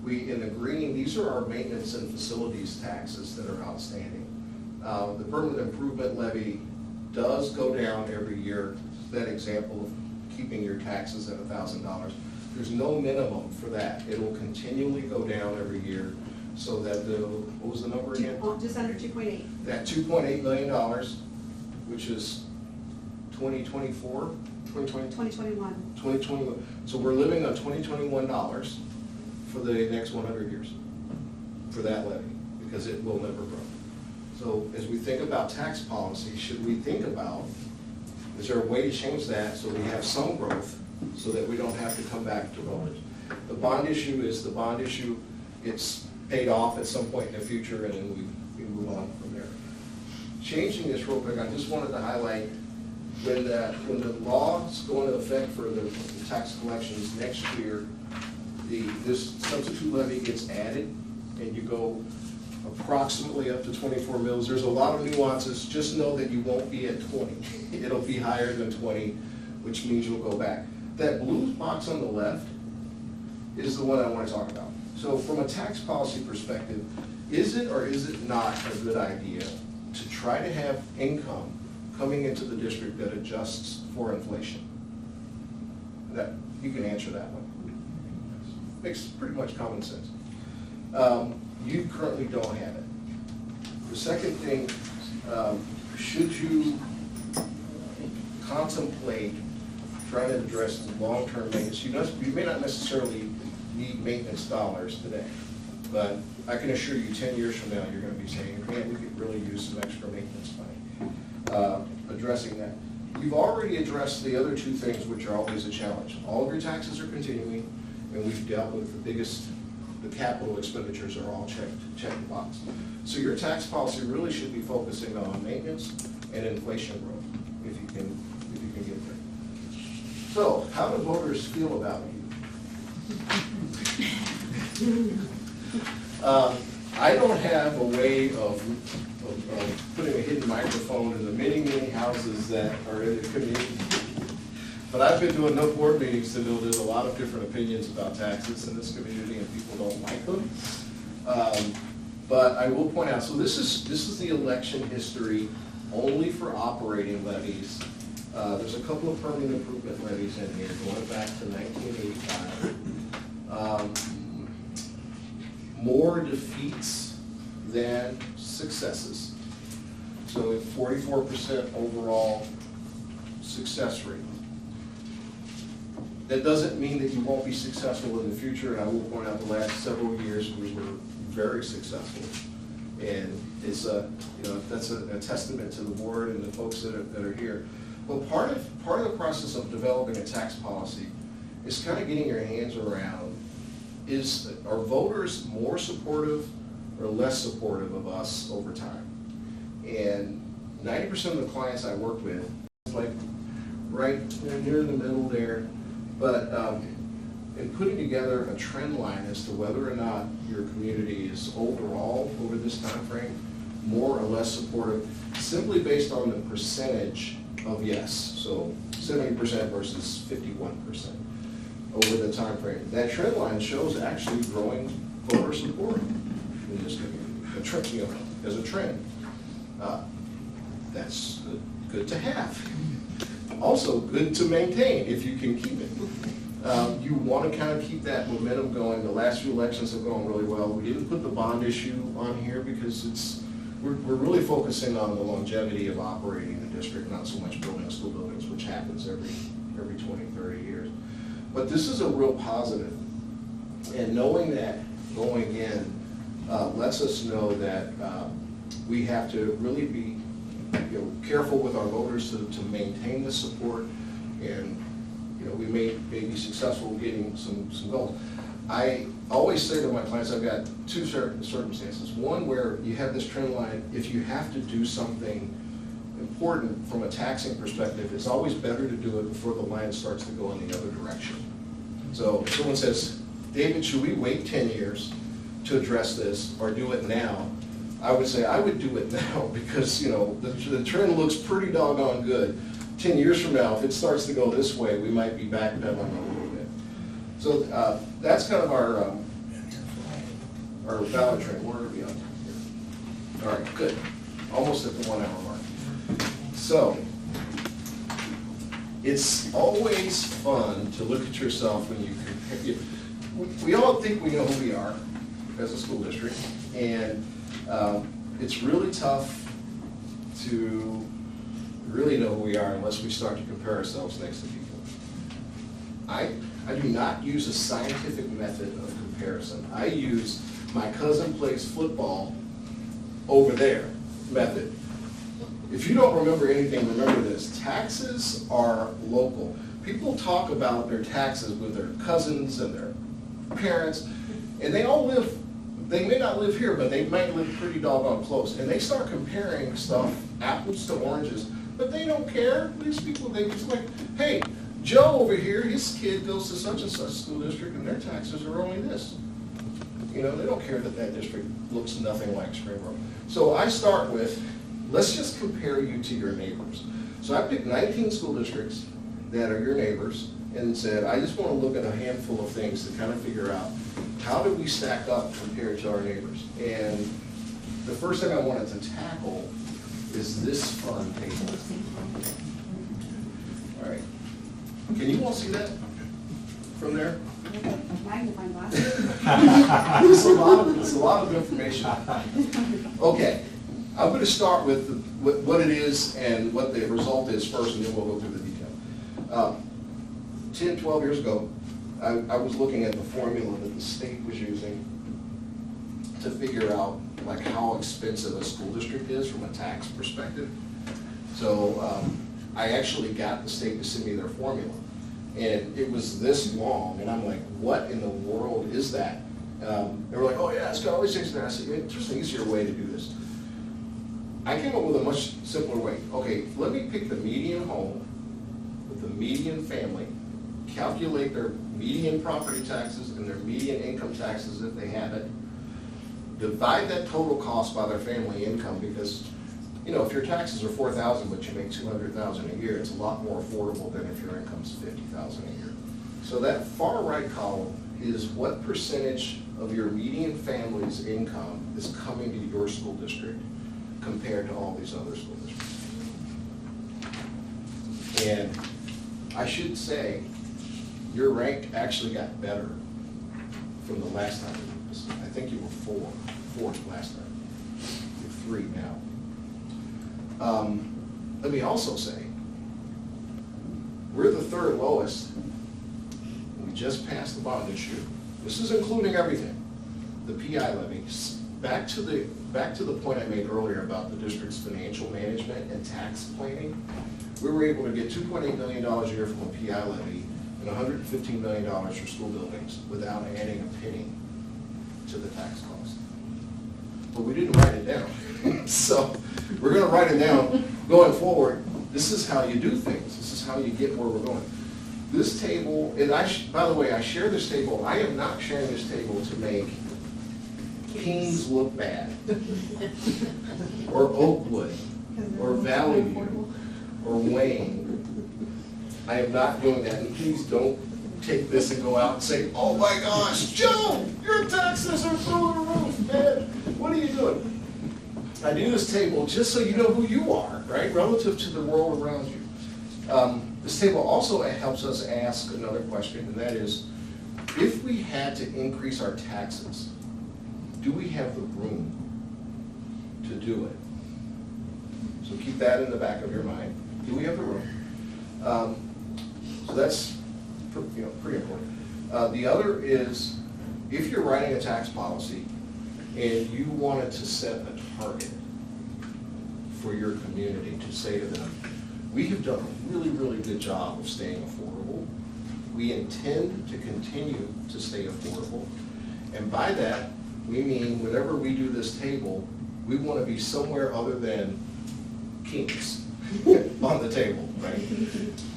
[SPEAKER 3] In the green, these are our maintenance and facilities taxes that are outstanding. The permanent improvement levy does go down every year. That example of keeping your taxes at $1,000. There's no minimum for that. It will continually go down every year, so that what was the number again?
[SPEAKER 2] Just under 2.8.
[SPEAKER 3] That $2.8 million, which is 2024,
[SPEAKER 2] 2021.
[SPEAKER 3] 2021. So we're living on $2021 for the next 100 years for that levy, because it will never grow. So as we think about tax policy, should we think about, is there a way to change that so we have some growth so that we don't have to come back to voters? The bond issue is the bond issue. It's paid off at some point in the future, and then we move on from there. Changing this real quick, I just wanted to highlight when the laws go into effect for the tax collections next year, this substitute levy gets added, and you go approximately up to 24 mils. There's a lot of nuances. Just know that you won't be at 20. It'll be higher than 20, which means you'll go back. That blue box on the left is the one I want to talk about. So from a tax policy perspective, is it or is it not a good idea to try to have income coming into the district that adjusts for inflation? That, you can answer that one. Makes pretty much common sense. You currently don't have it. The second thing, should you contemplate trying to address the long-term maintenance? You may not necessarily need maintenance dollars today, but I can assure you 10 years from now, you're going to be saying, man, we could really use some extra maintenance money. Addressing that. You've already addressed the other two things, which are always a challenge. All of your taxes are continuing, and we've dealt with the capital expenditures are all checked the box. So your tax policy really should be focusing on maintenance and inflation growth, if you can get there. So, how do voters feel about you? I don't have a way of putting a hidden microphone in the many houses that are in the community. But I've been to enough board meetings to know there's a lot of different opinions about taxes in this community, and people don't like them. But I will point out, so this is the election history only for operating levies. There's a couple of permanent improvement levies in here going back to 1985. More defeats than successes. So 44% overall success rate. That doesn't mean that you won't be successful in the future, and I will point out the last several years we were very successful. And it's that's a testament to the board and the folks that are here. But part of the process of developing a tax policy is kind of getting your hands around, are voters more supportive or less supportive of us over time? And 90% of the clients I work with, it's like right near the middle there. But in putting together a trend line as to whether or not your community is overall, over this time frame, more or less supportive, simply based on the percentage of yes, so 70% versus 51% over the time frame. That trend line shows actually growing voter support in this community, as a trend. That's good to have. Also good to maintain if you can keep it. You want to kind of keep that momentum going. The last few elections have gone really well. We didn't put the bond issue on here because we're really focusing on the longevity of operating the district, not so much building school buildings, which happens every 20, 30 years. But this is a real positive. And knowing that going in lets us know that we have to really be careful with our voters to maintain the support, and we may be successful getting some goals. I always say to my clients, I've got two circumstances. One where you have this trend line, if you have to do something important from a taxing perspective, it's always better to do it before the line starts to go in the other direction. So if someone says, David, should we wait 10 years to address this or do it now? I would say I would do it now because, you know, the trend looks pretty doggone good. 10 years from now, if it starts to go this way, we might be backpedaling a little bit. So that's kind of our valid trend. Where are we on here? All right, good. Almost at the 1 hour mark. So it's always fun to look at yourself when you compare. We all think we know who we are as a school district, and it's really tough to really know who we are unless we start to compare ourselves next to people. I do not use a scientific method of comparison. I use my cousin plays football over there method. If you don't remember anything, remember this. Taxes are local. People talk about their taxes with their cousins and their parents, and they all live, they may not live here, but they might live pretty doggone close. And they start comparing stuff, apples to oranges, but they don't care. These people, they just like, hey, Joe over here, his kid goes to such and such school district and their taxes are only this. You know, they don't care that that district looks nothing like Springboro. So I start with, let's just compare you to your neighbors. So I picked 19 school districts that are your neighbors and said, I just want to look at a handful of things to kind of figure out how do we stack up compared to our neighbors. And the first thing I wanted to tackle is this fun table. All right. Can you all see that from there?
[SPEAKER 2] Magnifying glass.
[SPEAKER 3] It's a lot of information. Okay, I'm going to start with what it is and what the result is first, and then we'll go through the detail. 10, 12 years ago, I was looking at the formula that the state was using to figure out like how expensive a school district is from a tax perspective. So I actually got the state to send me their formula. And it was this long, and I'm like, what in the world is that? They were like, oh yeah, it's got all these things there. I said, there's an easier way to do this. I came up with a much simpler way. Okay, let me pick the median home with the median family, calculate their median property taxes and their median income taxes if they have it, divide that total cost by their family income, because you know, if your taxes are $4,000 but you make $200,000 a year, it's a lot more affordable than if your income's $50,000 a year. So that far right column is what percentage of your median family's income is coming to your school district compared to all these other school districts. And I should say, your rank actually got better from the last time we did this. I think you were fourth last time. You're 3 now. Let me also say, we're the 3rd lowest. We just passed the bond issue. This is including everything. The PI levy. Back to the point I made earlier about the district's financial management and tax planning. We were able to get $2.8 million a year from a PI levy and $115 million for school buildings without adding a penny to the tax cost. But we didn't write it down. So we're going to write it down going forward. This is how you do things. This is how you get where we're going. This table, and by the way, I share this table. I am not sharing this table to make Kings look bad, or Oakwood, or Valley View, or Wayne. I am not doing that, and please don't take this and go out and say, oh my gosh, Joe, your taxes are through the roof, man. What are you doing? I do this table just so you know who you are, right, relative to the world around you. This table also helps us ask another question, and that is, if we had to increase our taxes, do we have the room to do it? So keep that in the back of your mind. Do we have the room? So that's pretty important. The other is, if you're writing a tax policy and you wanted to set a target for your community to say to them, we have done a really, really good job of staying affordable. we intend to continue to stay affordable. And by that, we mean whenever we do this table, we want to be somewhere other than kings on the table, right?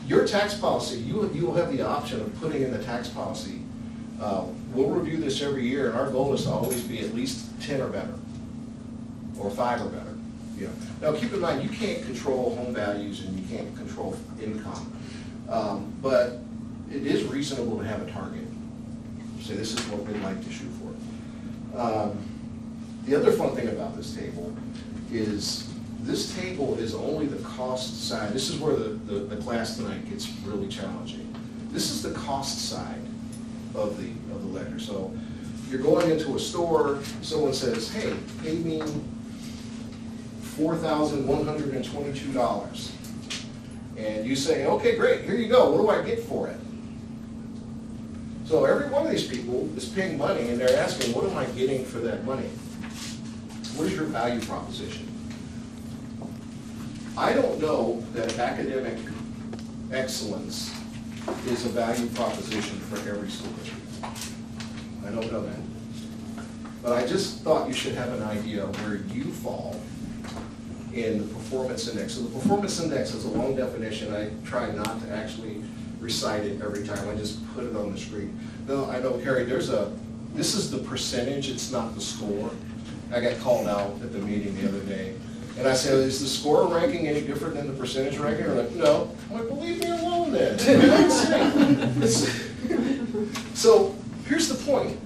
[SPEAKER 3] Your tax policy, you will have the option of putting in the tax policy. We'll review this every year, and our goal is to always be at least 10 or better, or 5 or better. You know. Now, keep in mind, you can't control home values and you can't control income, but it is reasonable to have a target. Say, this is what we'd like to shoot for. The other fun thing about this table is this table is only the cost side. This is where the class tonight gets really challenging. This is the cost side of the ledger. So you're going into a store, someone says, hey, pay me $4,122. And you say, okay, great, here you go. What do I get for it? So every one of these people is paying money and they're asking, what am I getting for that money? What is your value proposition? I don't know that academic excellence is a value proposition for every school district. I don't know that. But I just thought you should have an idea of where you fall in the performance index. So the performance index is a long definition. I try not to actually recite it every time. I just put it on the screen. No, I know, Carrie, this is the percentage, it's not the score. I got called out at the meeting the other day. And I said, is the score ranking any different than the percentage ranking? They're like, no. I'm like, well, leave me alone then. So here's the point.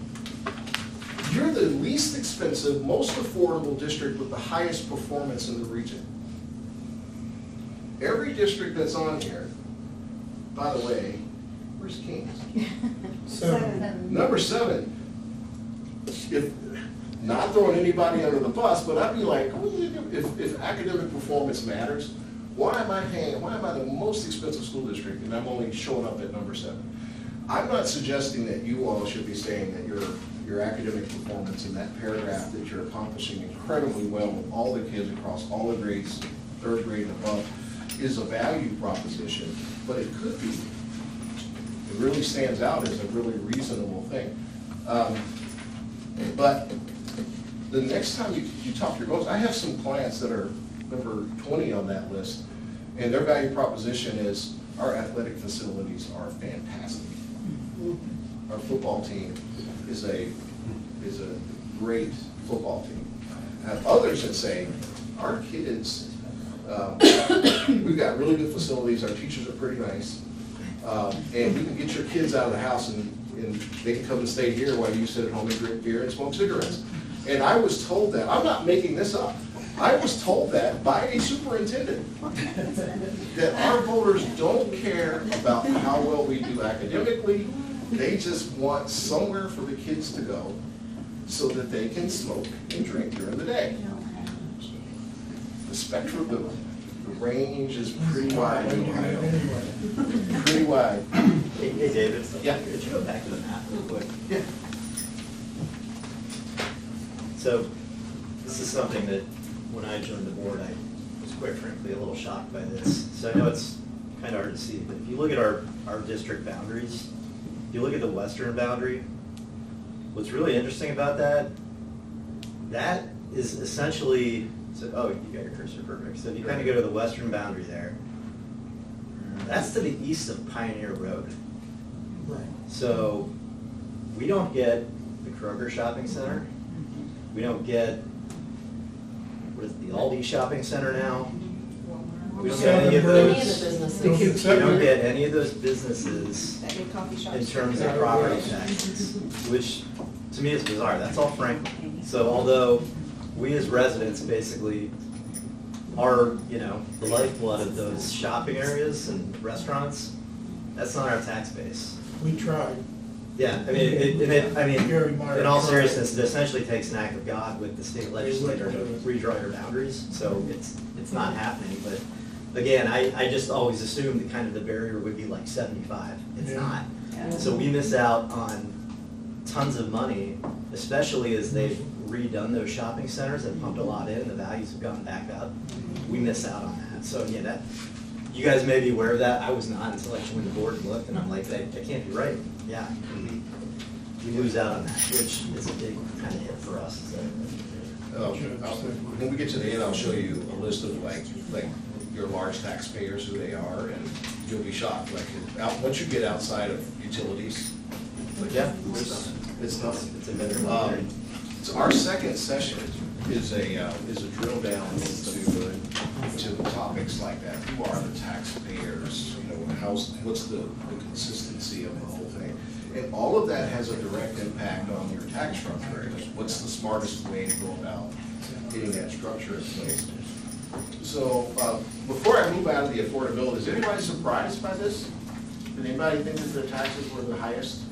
[SPEAKER 3] You're the least expensive, most affordable district with the highest performance in the region. Every district that's on here, by the way, where's Kings?
[SPEAKER 4] 7.
[SPEAKER 3] Number 7. If, not throwing anybody under the bus, but I'd be like, if academic performance matters, why am I the most expensive school district and I'm only showing up at number 7? I'm not suggesting that you all should be saying that your academic performance in that paragraph that you're accomplishing incredibly well with all the kids across all the grades, 3rd grade and above, is a value proposition, but it could be. It really stands out as a really reasonable thing. But the next time you talk to your goals, I have some clients that are number 20 on that list, and their value proposition is our athletic facilities are fantastic. Our football team is a great football team. I have others that say, our kids, we've got really good facilities, our teachers are pretty nice, and we can get your kids out of the house and they can come and stay here while you sit at home and drink beer and smoke cigarettes. And I was told that, I'm not making this up, I was told that by a superintendent, that our voters don't care about how well we do academically, they just want somewhere for the kids to go so that they can smoke and drink during the day. The spectrum, the range is pretty wide in Ohio. Pretty wide.
[SPEAKER 5] Hey David.
[SPEAKER 3] Yeah.
[SPEAKER 5] Could you go back to the map real quick?
[SPEAKER 3] Yeah.
[SPEAKER 5] So this is something that when I joined the board, I was quite frankly a little shocked by this. So I know it's kind of hard to see, but if you look at our district boundaries, if you look at the western boundary, what's really interesting about that is essentially, so, oh, you got your cursor perfect. So if you kind of go to the western boundary there, that's to the east of Pioneer Road.
[SPEAKER 4] Right.
[SPEAKER 5] So we don't get the Kroger Shopping Center. We don't get, what is it, the Aldi Shopping Center now? We don't get any of
[SPEAKER 1] Any of the
[SPEAKER 5] those.
[SPEAKER 1] businesses.
[SPEAKER 5] We don't get any of those businesses
[SPEAKER 2] That big coffee shop.
[SPEAKER 5] in terms of property taxes, which to me is bizarre. That's all Franklin. So although we as residents basically are, the lifeblood of those shopping areas and restaurants, that's not our tax base.
[SPEAKER 4] We tried.
[SPEAKER 5] Yeah, I mean,
[SPEAKER 4] Gary Meyer
[SPEAKER 5] in all
[SPEAKER 4] tried.
[SPEAKER 5] seriousness, it essentially takes an act of God with the state legislature to redraw your boundaries, so it's not happening, but again, I just always assumed that kind of the barrier would be like 75. It's
[SPEAKER 4] Yeah.
[SPEAKER 5] not. So we miss out on tons of money, especially as they've redone those shopping centers and pumped a lot in, the values have gone back up. We miss out on that, so yeah, you guys may be aware of that. I was not until I joined the board and looked, and I'm like, that can't be right. Yeah, we lose out on that, which is a big kind of hit for us. So,
[SPEAKER 3] When we get to the end, I'll show you a list of like your large taxpayers, who they are, and you'll be shocked. Like, once you get outside of utilities,
[SPEAKER 5] but yeah,
[SPEAKER 3] it's nothing.
[SPEAKER 5] it's a better
[SPEAKER 3] So our second session is a drill down into topics like that. Who are the taxpayers? You know, what's the consistency of the whole thing? And all of that has a direct impact on your tax structure. What's the smartest way to go about getting that structure in place? So before I move out of the affordability, is anybody surprised by this? Did anybody think that their taxes were the highest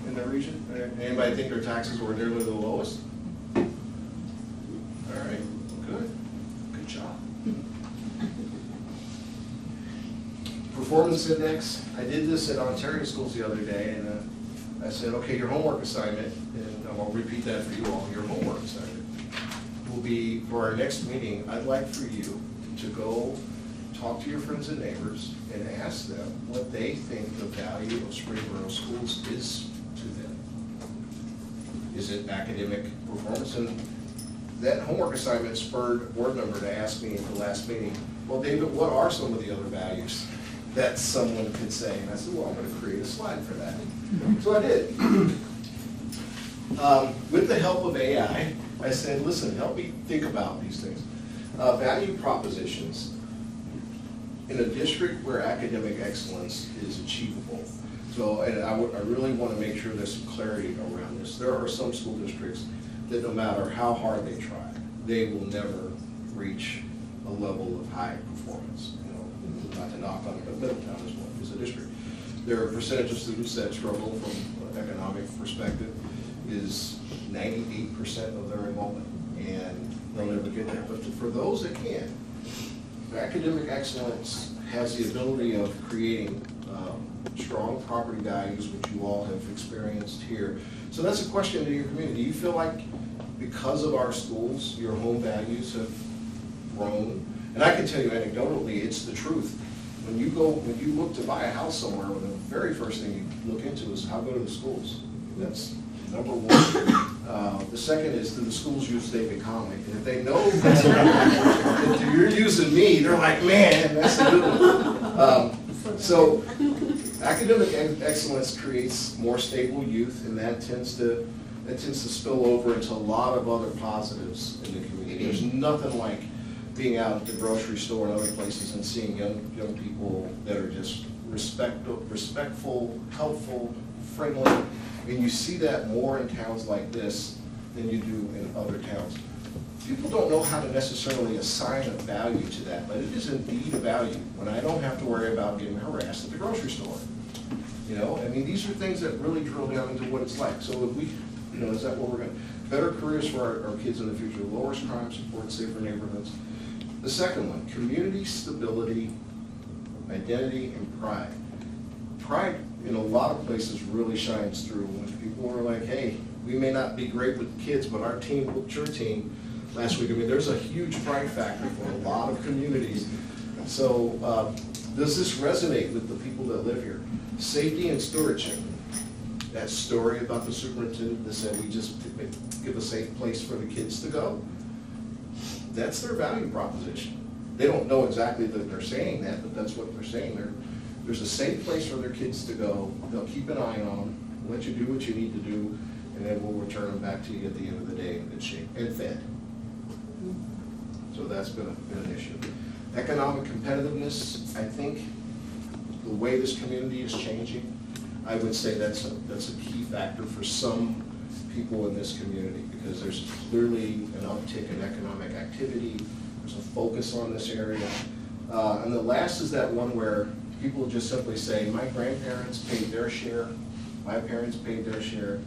[SPEAKER 3] in the region? Anybody think their taxes were nearly the lowest? All right, good. Good job. Performance index, I did this at Ontario schools the other day, and I said, okay, your homework assignment, and I'll repeat that for you all, your homework assignment will be, for our next meeting, I'd like for you to go talk to your friends and neighbors and ask them what they think the value of Springboro schools is to them. Is it academic performance? And that homework assignment spurred a board member to ask me at the last meeting, well, David, what are some of the other values that someone could say? And I said, well, I'm going to create a slide for that. So I did. With the help of AI, I said, listen, help me think about these things. Value propositions in a district where academic excellence is achievable. So, and I really want to make sure there's some clarity around this. There are some school districts that no matter how hard they try, they will never reach a level of high performance. You know, not to knock on it, but Middletown is one, is a district. Their percentage of students that struggle from an economic perspective is 98% of their enrollment, and they'll never get there. But for those that can, academic excellence has the ability of creating strong property values, which you all have experienced here. So that's a question to your community. Do you feel like because of our schools, your home values have grown? And I can tell you anecdotally, it's the truth. When you look to buy a house somewhere, the very first thing you look into is how good are the schools. That's number one. The second is, do the schools use David Conley? And if they know that you're using me, they're like, man, that's a good one. So academic excellence creates more stable youth, and that tends to spill over into a lot of other positives in the community. There's nothing like being out at the grocery store and other places and seeing young people that are just respectful, helpful, friendly. And you see that more in towns like this than you do in other towns. People don't know how to necessarily assign a value to that, but it is indeed a value when I don't have to worry about getting harassed at the grocery store. You know, I mean, these are things that really drill down into what it's like. So if we, you know, is that what we're going to, better careers for our kids in the future, lowers crime, supports safer neighborhoods. The second one, community stability, identity, and pride. Pride in a lot of places really shines through when people are like, hey, we may not be great with kids, but our team whooped your team last week. I mean, there's a huge pride factor for a lot of communities. So does this resonate with the people that live here? Safety and stewardship. That story about the superintendent that said we just give a safe place for the kids to go. That's their value proposition. They don't know exactly that they're saying that, but that's what they're saying. There's a safe place for their kids to go. They'll keep an eye on them, let you do what you need to do, and then we'll return them back to you at the end of the day in good shape and fed. So that's been an issue. Economic competitiveness, I think the way this community is changing, I would say that's a key factor for some people in this community, because there's clearly an uptick in economic activity. There's a focus on this area. And the last is that one where people just simply say, my grandparents paid their share, my parents paid their share,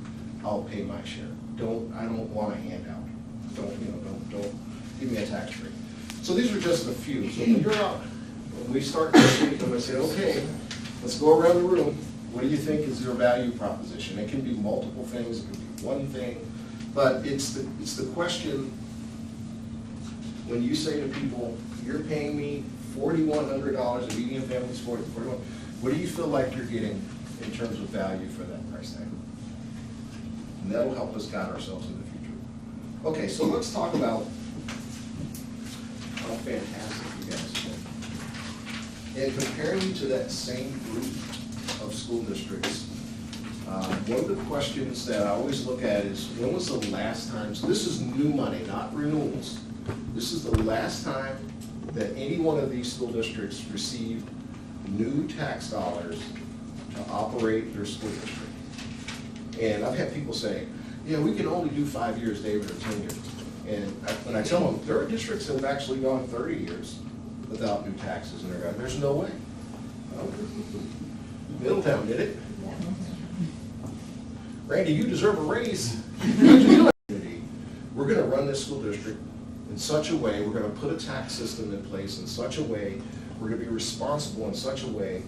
[SPEAKER 3] I'll pay my share. I don't want a handout. Don't give me a tax break. So these are just a few. So when you're out, when we start this week, I'm going to say, okay, let's go around the room. What do you think is your value proposition? It can be multiple things, it can be one thing, but it's the question when you say to people, you're paying me $4,100, a median family's 41. What do you feel like you're getting in terms of value for that price tag? And that'll help us guide ourselves in the future. Okay, so let's talk about how fantastic you guys have been. And comparing you to that same group of school districts, one of the questions that I always look at is, when was the last time, so this is new money, not renewals. This is the last time that any one of these school districts received new tax dollars to operate their school district. And I've had people say, yeah, we can only do 5 years, David, or 10 years. And when I tell them, there are districts that have actually gone 30 years without new taxes in their government. There's no way. Middletown did it. Randy, you deserve a raise. We're gonna run this school district in such a way, we're gonna put a tax system in place in such a way, we're gonna be responsible in such a way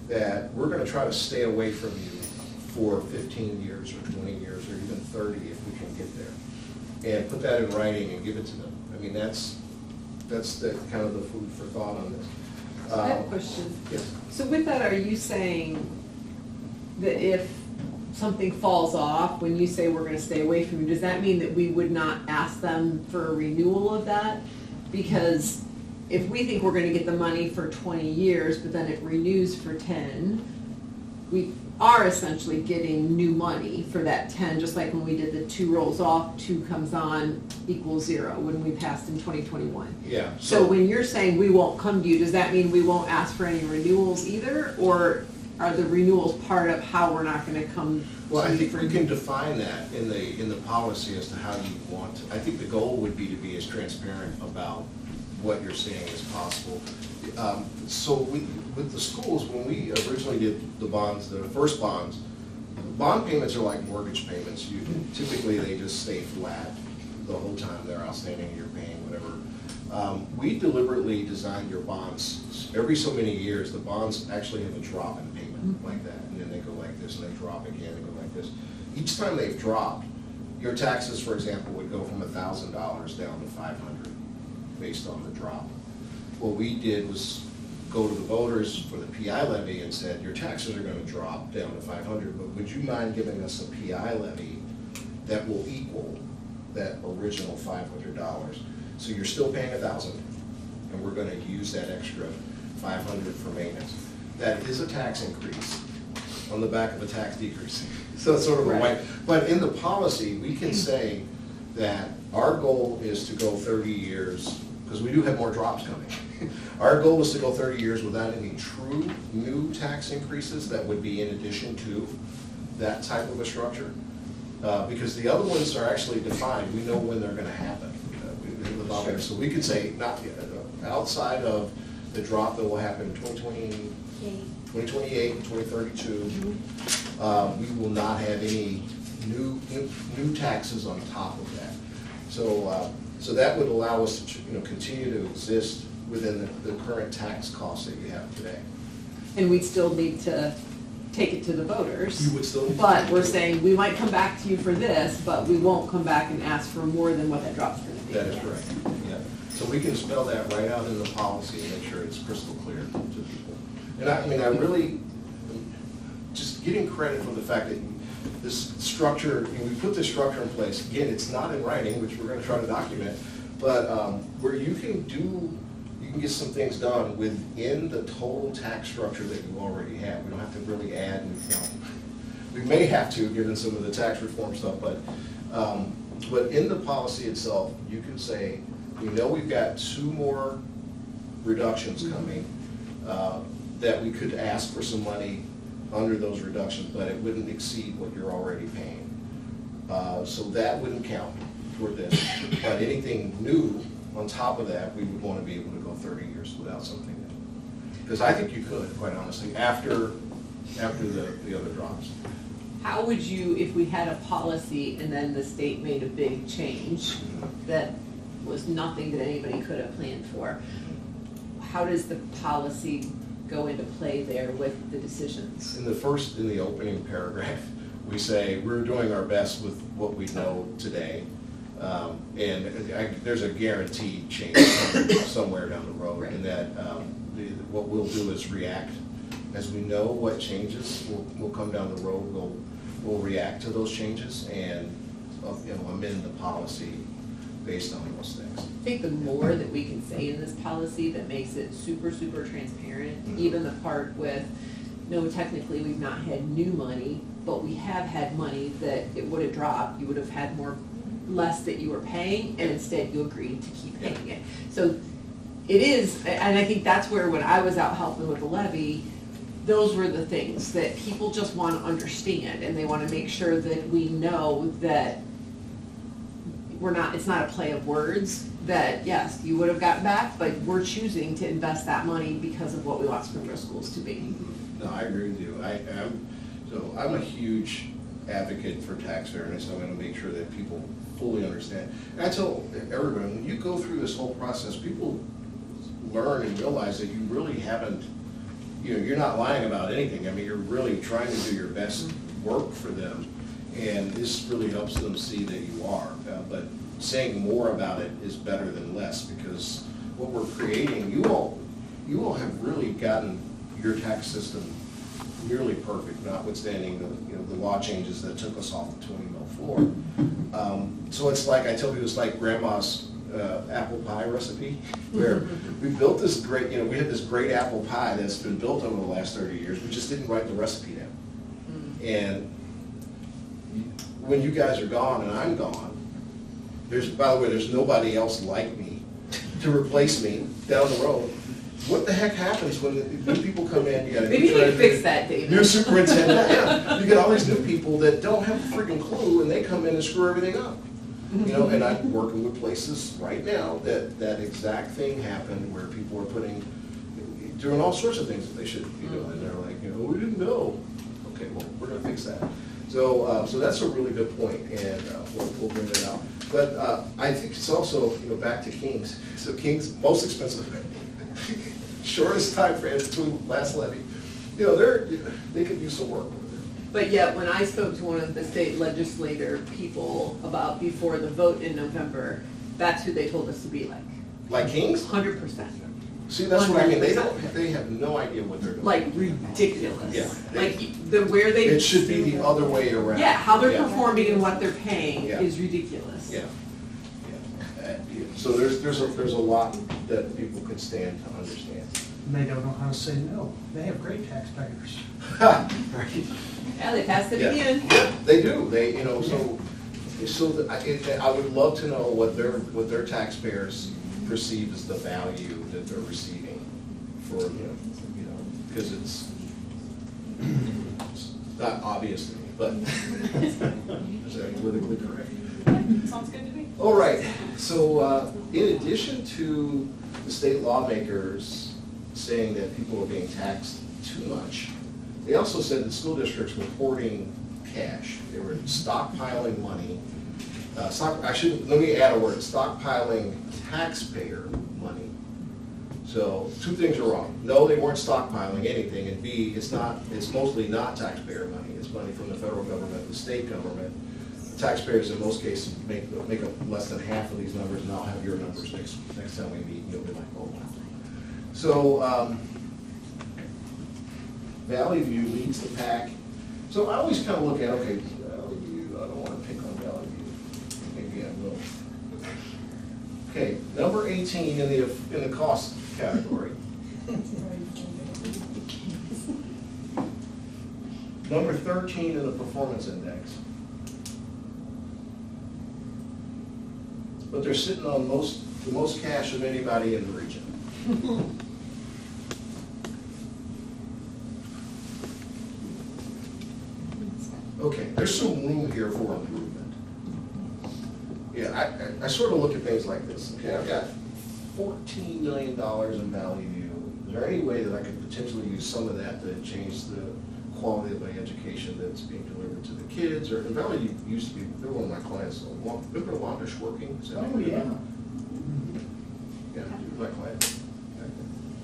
[SPEAKER 3] that we're gonna try to stay away from you for 15 years or 20 years or even 30 if we can get there. And put that in writing and give it to them. I mean, that's the kind of the food for thought on this.
[SPEAKER 1] I have a question.
[SPEAKER 3] Yes.
[SPEAKER 1] So with that, are you saying that if something falls off, when you say we're gonna stay away from you, does that mean that we would not ask them for a renewal of that? Because if we think we're gonna get the money for 20 years, but then it renews for 10, we are essentially getting new money for that 10, just like when we did the 2 rolls off, 2 comes on, equals 0, when we passed in 2021.
[SPEAKER 3] Yeah.
[SPEAKER 1] So when you're saying we won't come to you, does that mean we won't ask for any renewals either? Or are the renewals part of how we're not gonna come
[SPEAKER 3] Well,
[SPEAKER 1] to
[SPEAKER 3] I
[SPEAKER 1] you
[SPEAKER 3] think
[SPEAKER 1] for
[SPEAKER 3] we can define that in the policy as to how you want. I think the goal would be to be as transparent about what you're saying as possible. So with the schools, when we originally did the bonds, the first bonds, bond payments are like mortgage payments. Typically, they just stay flat the whole time they're outstanding, you're paying whatever. We deliberately designed your bonds, every so many years, the bonds actually have a drop in payment like that, and then they go like this, and they drop again, and go like this. Each time they've dropped, your taxes, for example, would go from $1,000 down to $500 based on the drop. What we did was go to the voters for the PI levy and said, your taxes are gonna drop down to $500, but would you mind giving us a PI levy that will equal that original $500? So you're still paying $1,000, and we're gonna use that extra $500 for maintenance. That is a tax increase on the back of a tax decrease. So it's sort of a
[SPEAKER 1] Right.
[SPEAKER 3] white, but in the policy, we can say that our goal is to go 30 years, because we do have more drops coming. Our goal is to go 30 years without any true new tax increases that would be in addition to that type of a structure. Because the other ones are actually defined, we know when they're gonna happen. So we could say, not outside of the drop that will happen in 2028 and 2032, we will not have any new taxes on top of that. So that would allow us to continue to exist within the current tax costs that you have today.
[SPEAKER 1] And we'd still need to take it to the voters.
[SPEAKER 3] You would still.
[SPEAKER 1] But we're saying, we might come back to you for this, but we won't come back and ask for more than what that drop's gonna be.
[SPEAKER 3] That is correct, yeah. So we can spell that right out in the policy and make sure it's crystal clear to people. And I mean, I really, just getting credit for the fact that this structure, we put this structure in place. Again, it's not in writing, which we're gonna try to document, but where you can get some things done within the total tax structure that you already have. We don't have to really add, we may have to, given some of the tax reform stuff, but in the policy itself, you can say, we know we've got 2 more reductions coming, that we could ask for some money under those reductions, but it wouldn't exceed what you're already paying. So that wouldn't count toward this. But anything new on top of that, we would want to be able to go 30 years without something new. Because I think you could, quite honestly, after the other drops.
[SPEAKER 1] How would you, if we had a policy and then the state made a big change that was nothing that anybody could have planned for, how does the policy go into play there with the decisions?
[SPEAKER 3] In the opening paragraph, we say, we're doing our best with what we know today, There's a guaranteed change somewhere down the road,
[SPEAKER 1] Right.
[SPEAKER 3] and that what we'll do is react. As we know what changes will come down the road, we'll react to those changes and amend the policy based on those things.
[SPEAKER 1] I think the more that we can say in this policy that makes it super, super transparent,
[SPEAKER 3] Mhm.
[SPEAKER 1] even the part with, no, technically, we've not had new money, but we have had money that it would have dropped, you would have had less that you were paying, and instead you agreed to keep paying it. So it is, and I think that's where, when I was out helping with the levy, those were the things that people just want to understand, and they want to make sure that we know that it's not a play of words, that yes, you would have gotten back, but we're choosing to invest that money because of what we want Springboro schools to be.
[SPEAKER 3] No, I agree with you. I'm a huge advocate for tax fairness. I'm gonna make sure that people fully understand. And I tell everyone, when you go through this whole process, people learn and realize that you really haven't, you're not lying about anything. I mean, you're really trying to do your best work for them, and this really helps them see that you are. But saying more about it is better than less, because what we're creating, you all have really gotten your tax system nearly perfect, notwithstanding the law changes that took us off the 20 mil floor. So it's like, I tell people, it's like grandma's apple pie recipe, where we built this great, we had this great apple pie that's been built over the last 30 years. We just didn't write the recipe down. And when you guys are gone and I'm gone, by the way, there's nobody else like me to replace me down the road. What the heck happens when new people come in? You got a
[SPEAKER 1] Maybe
[SPEAKER 3] new
[SPEAKER 1] you can
[SPEAKER 3] treasurer,
[SPEAKER 1] fix that, David.
[SPEAKER 3] new superintendent. Yeah, you get all these new people that don't have a freaking clue, and they come in and screw everything up. And I'm working with places right now that exact thing happened, where people are doing all sorts of things that they shouldn't be doing, and they're like, we didn't know. Okay, well, we're gonna fix that. So that's a really good point, and we'll bring that out. But I think it's also, back to Kings. So Kings, most expensive, shortest time frame between last levy. They could use some work with it.
[SPEAKER 1] But yet, when I spoke to one of the state legislator people about before the vote in November, that's who they told us to be like.
[SPEAKER 3] Like Kings?
[SPEAKER 1] 100%.
[SPEAKER 3] See, that's what I mean.
[SPEAKER 1] 100%.
[SPEAKER 3] They have no idea what they're doing.
[SPEAKER 1] Like ridiculous.
[SPEAKER 3] Yeah.
[SPEAKER 1] Like where they.
[SPEAKER 3] It should be the other way around.
[SPEAKER 1] Yeah, how they're
[SPEAKER 3] Yeah.
[SPEAKER 1] performing and what they're paying
[SPEAKER 3] Yeah.
[SPEAKER 1] is ridiculous.
[SPEAKER 3] Yeah. So there's a lot that people could stand to understand.
[SPEAKER 6] And they don't know how to say no. They have great taxpayers.
[SPEAKER 3] Right.
[SPEAKER 1] Yeah, they passed it
[SPEAKER 3] Yeah.
[SPEAKER 1] again.
[SPEAKER 3] They do, I would love to know what their taxpayers perceive as the value that they're receiving for, because it's not obvious to me, but is that politically correct?
[SPEAKER 7] Sounds good to me.
[SPEAKER 3] All right, so in addition to the state lawmakers saying that people are being taxed too much, they also said that school districts were hoarding cash. They were stockpiling money. Let me add a word, stockpiling taxpayer money. So two things are wrong. No, they weren't stockpiling anything, and B, it's mostly not taxpayer money. It's money from the federal government, the state government. The taxpayers in most cases make up less than half of these numbers, and I'll have your numbers next time we meet, and you'll be like, oh wow. So Valley View leads the pack. So I always kind of look at, okay, Valley View, I don't want to pick on Valley View. Maybe I will. Okay, number 18 in the cost category. Number 13 in the performance index. But they're sitting on the most cash of anybody in the region. Okay, there's some room here for improvement. Yeah, I sort of look at things like this. Okay, I've got $14 million in Valley View. Is there any way that I could potentially use some of that to change the quality of my education that's being delivered to the kids? Or Valley View used to be, they're one of my clients. Remember Londish Working? Is that
[SPEAKER 6] Oh,
[SPEAKER 3] what you
[SPEAKER 6] yeah.
[SPEAKER 3] know? Yeah, my client.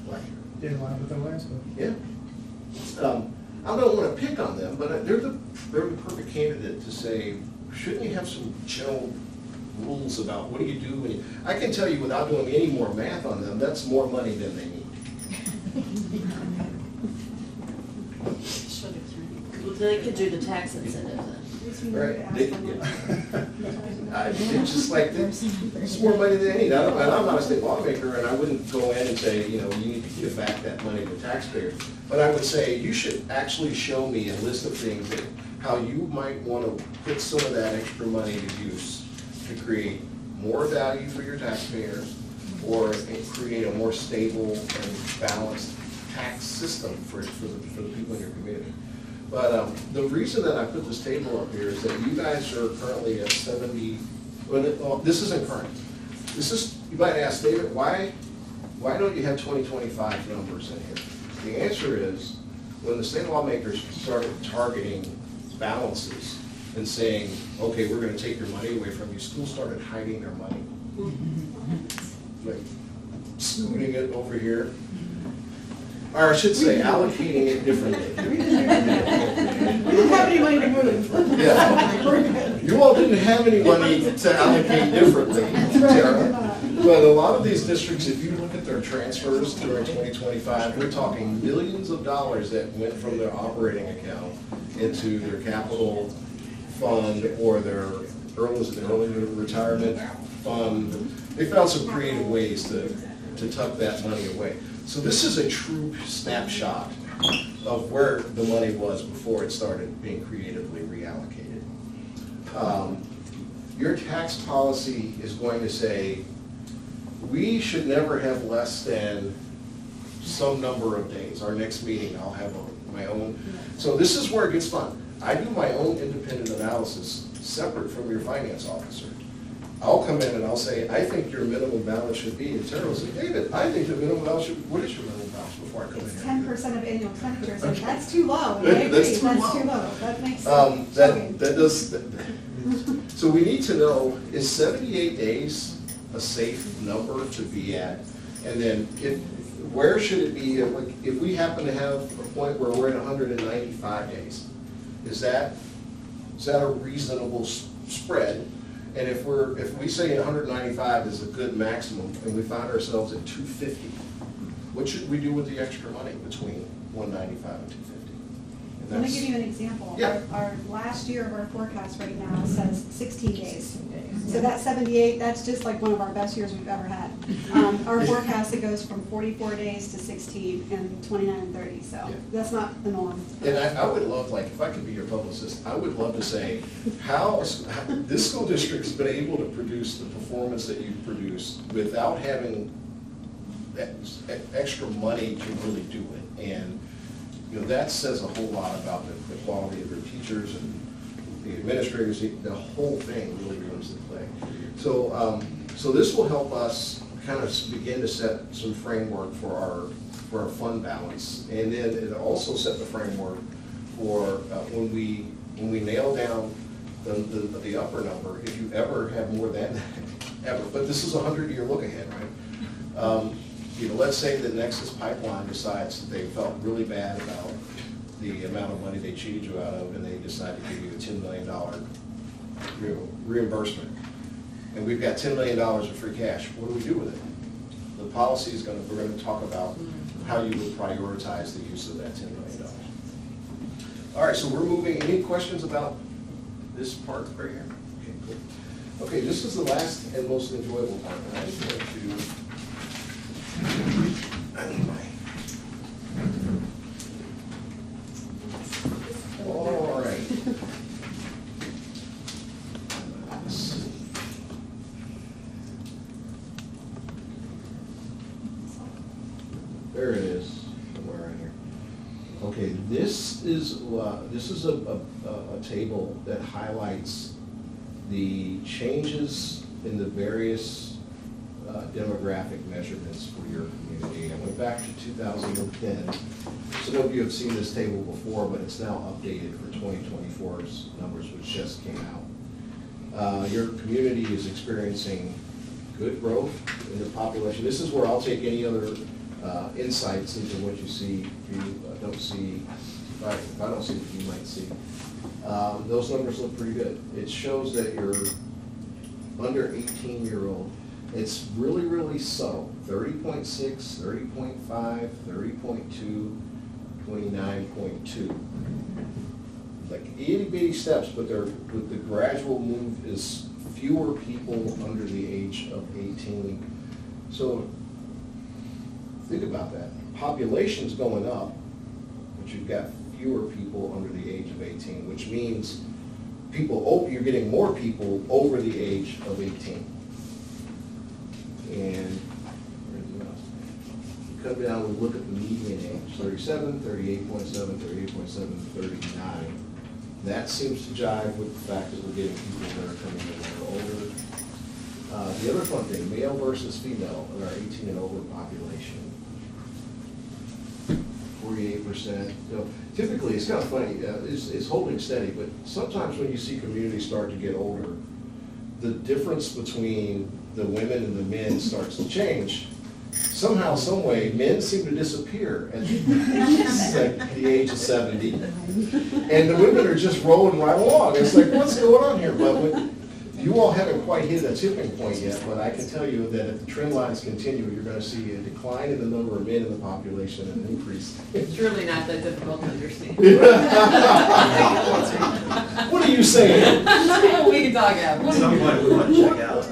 [SPEAKER 3] Black hair.
[SPEAKER 6] Did a lot with the last one.
[SPEAKER 3] Yeah. I don't want to pick on them, but they're the perfect candidate to say, shouldn't you have some general rules about what do you do when you, I can tell you without doing any more math on them, that's more money than they need.
[SPEAKER 1] Well, they could do the tax incentive then.
[SPEAKER 3] Right. It's just like, it's more money than they need. And I'm not a state lawmaker, and I wouldn't go in and say, you need to give back that money to taxpayers. But I would say, you should actually show me a list of things that, how you might want to put some of that extra money to use to create more value for your taxpayers, or create a more stable and balanced tax system for the people in your community. But the reason that I put this table up here is that you guys are currently at 70, well, this isn't current. This is, you might ask, David, why don't you have 2025 numbers in here? The answer is, when the state lawmakers started targeting balances and saying, okay, we're gonna take your money away from you, schools started hiding their money. Like, scooting it over here. Or I should say, allocating it differently.
[SPEAKER 2] We didn't have any money to move.
[SPEAKER 3] Yeah. You all didn't have any money to allocate differently, Tara. But a lot of these districts, if you look at their transfers during 2025, we're talking millions of dollars that went from their operating account into their capital fund or their early retirement fund. They found some creative ways to tuck that money away. So this is a true snapshot of where the money was before it started being creatively reallocated. Your tax policy is going to say, we should never have less than some number of days. Our next meeting, I'll have my own. So this is where it gets fun. I do my own independent analysis separate from your finance officer. I'll come in and I'll say, I think your minimum balance should be, and Tara will say, David, I think the minimum balance should, what is your minimum balance before I come in
[SPEAKER 2] It's
[SPEAKER 3] here?
[SPEAKER 2] 10% of annual expenditures, and that's too low. And I agree,
[SPEAKER 3] That's too
[SPEAKER 2] that's
[SPEAKER 3] low.
[SPEAKER 2] too low. That makes sense.
[SPEAKER 3] That does, so we need to know, is 78 days a safe number to be at? And then where should it be, like, if we happen to have a point where we're at 195 days, is that a reasonable spread? And if we say 195 is a good maximum, and we find ourselves at 250, what should we do with the extra money between 195 and 250? And
[SPEAKER 2] Let me
[SPEAKER 3] that's-
[SPEAKER 2] give you an example.
[SPEAKER 3] Yeah.
[SPEAKER 2] Our last year of our forecast right now says 16 days. So that 78, that's just like one of our best years we've ever had. Our forecast, it goes from 44 days to 16 and 29 and 30, so
[SPEAKER 3] Yeah.
[SPEAKER 2] that's not the norm.
[SPEAKER 3] And I would love, like, if I could be your publicist, I would love to say, how this school district's been able to produce the performance that you've produced without having extra money to really do it. And, that says a whole lot about the quality of their teachers and the administrators. The whole thing really comes into play. So this will help us kind of begin to set some framework for our fund balance. And then it also set the framework for when we nail down the upper number, if you ever have more than that, ever. But this is a 100-year look ahead, right? Let's say that Nexus Pipeline decides that they felt really bad about the amount of money they cheated you out of, and they decide to give you a $10 million reimbursement. And we've got $10 million of free cash. What do we do with it? The policy is we're going to talk about how you would prioritize the use of that $10 million. All right, so we're moving. Any questions about this part right here? Okay, cool. Okay, this is the last and most enjoyable part. And I just want to. All right. There it is, somewhere right here. Okay, this is a table that highlights the changes in the various demographic measurements for your community. I went back to 2010. Some of you have seen this table before, but it's now updated for 2024's numbers, which just came out. Your community is experiencing good growth in the population. This is where I'll take any other insights into what you see. If you don't see, if I don't see what you might see. Those numbers look pretty good. It shows that your under 18-year-old, it's really, really subtle. 30.6, 30.5, 30.2, 29.2. Like itty bitty steps, but the gradual move is fewer people under the age of 18. So think about that. Population's going up, but you've got fewer people under the age of 18, which means you're getting more people over the age of 18. And you come down, we look at the median age, 37, 38.7, 38.7, 39. That seems to jive with the fact that we're getting people that are coming in that are older. The other fun thing, male versus female in our 18 and over population. 48%. So typically, it's kind of funny, it's holding steady, but sometimes when you see communities start to get older, the difference between the women and the men starts to change. Somehow, some way, men seem to disappear at like the age of 70, and the women are just rolling right along. It's like, what's going on here? But you all haven't quite hit a tipping point yet, but I can tell you that if the trend lines continue, you're going to see a decline in the number of men in the population and an increase.
[SPEAKER 1] It's really not that difficult to understand.
[SPEAKER 3] What are you saying?
[SPEAKER 1] We can talk
[SPEAKER 5] At
[SPEAKER 1] after.
[SPEAKER 5] some point, we want to check out.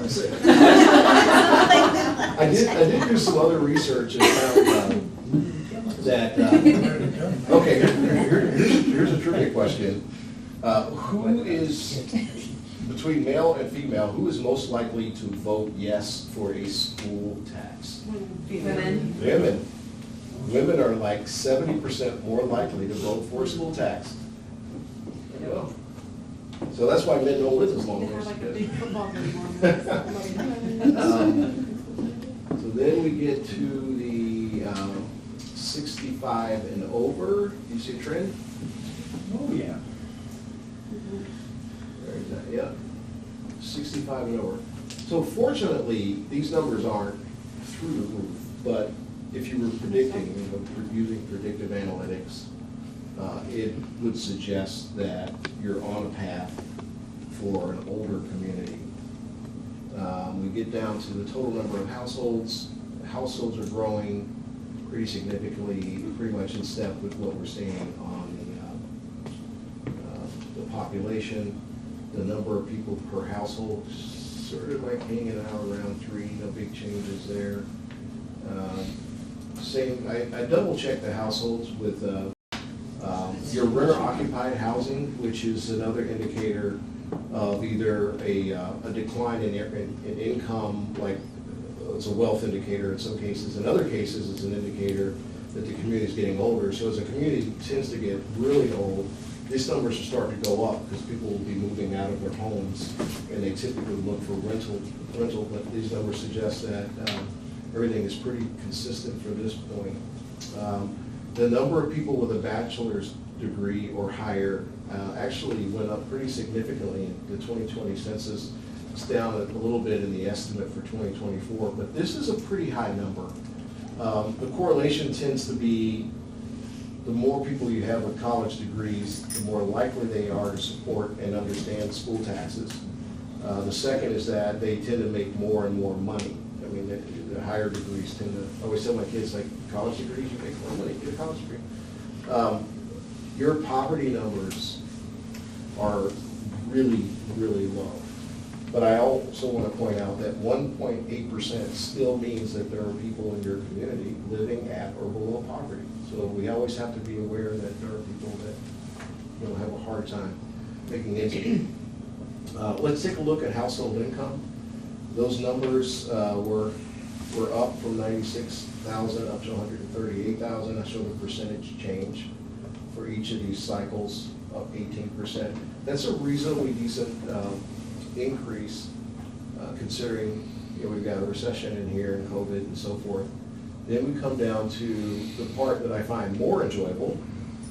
[SPEAKER 3] I did do some other research and found that, okay, here's a trivia question. Who is, between male and female, who is most likely to vote yes for a school tax?
[SPEAKER 1] Women.
[SPEAKER 3] Women. Women are like 70% more likely to vote for a school tax. There you go. So that's why men don't live as long
[SPEAKER 2] They have
[SPEAKER 3] as
[SPEAKER 2] like a big football game on.
[SPEAKER 3] So then we get to the 65 and over. Do you see a trend?
[SPEAKER 6] Oh, yeah.
[SPEAKER 3] There's that, yeah. 65 and over. So fortunately, these numbers aren't through the roof, but if you were predicting, using predictive analytics, it would suggest that you're on a path for an older community. We get down to the total number of households. Households are growing pretty significantly, pretty much in step with what we're seeing on the population. The number of people per household sort of like hanging out around 3, no big changes there. I double checked the households with your renter occupied housing, which is another indicator of either a decline in income, like it's a wealth indicator in some cases. In other cases, it's an indicator that the community is getting older. So as a community tends to get really old, these numbers are starting to go up because people will be moving out of their homes and they typically look for rental, but these numbers suggest that everything is pretty consistent for this point. The number of people with a bachelor's degree or higher actually went up pretty significantly in the 2020 census. It's down a little bit in the estimate for 2024, but this is a pretty high number. The correlation tends to be the more people you have with college degrees, the more likely they are to support and understand school taxes. The second is that they tend to make more and more money. I mean, the higher degrees tend to, I always tell my kids, like, college degrees, you make more money, get a college degree. Your poverty numbers are really, really low. But I also want to point out that 1.8% still means that there are people in your community living at or below poverty. So we always have to be aware that there are people that have a hard time making ends meet. Let's take a look at household income. Those numbers were up from 96,000 up to 138,000. I show the percentage change for each of these cycles, up 18%. That's a reasonably decent increase, considering we've got a recession in here and COVID and so forth. Then we come down to the part that I find more enjoyable,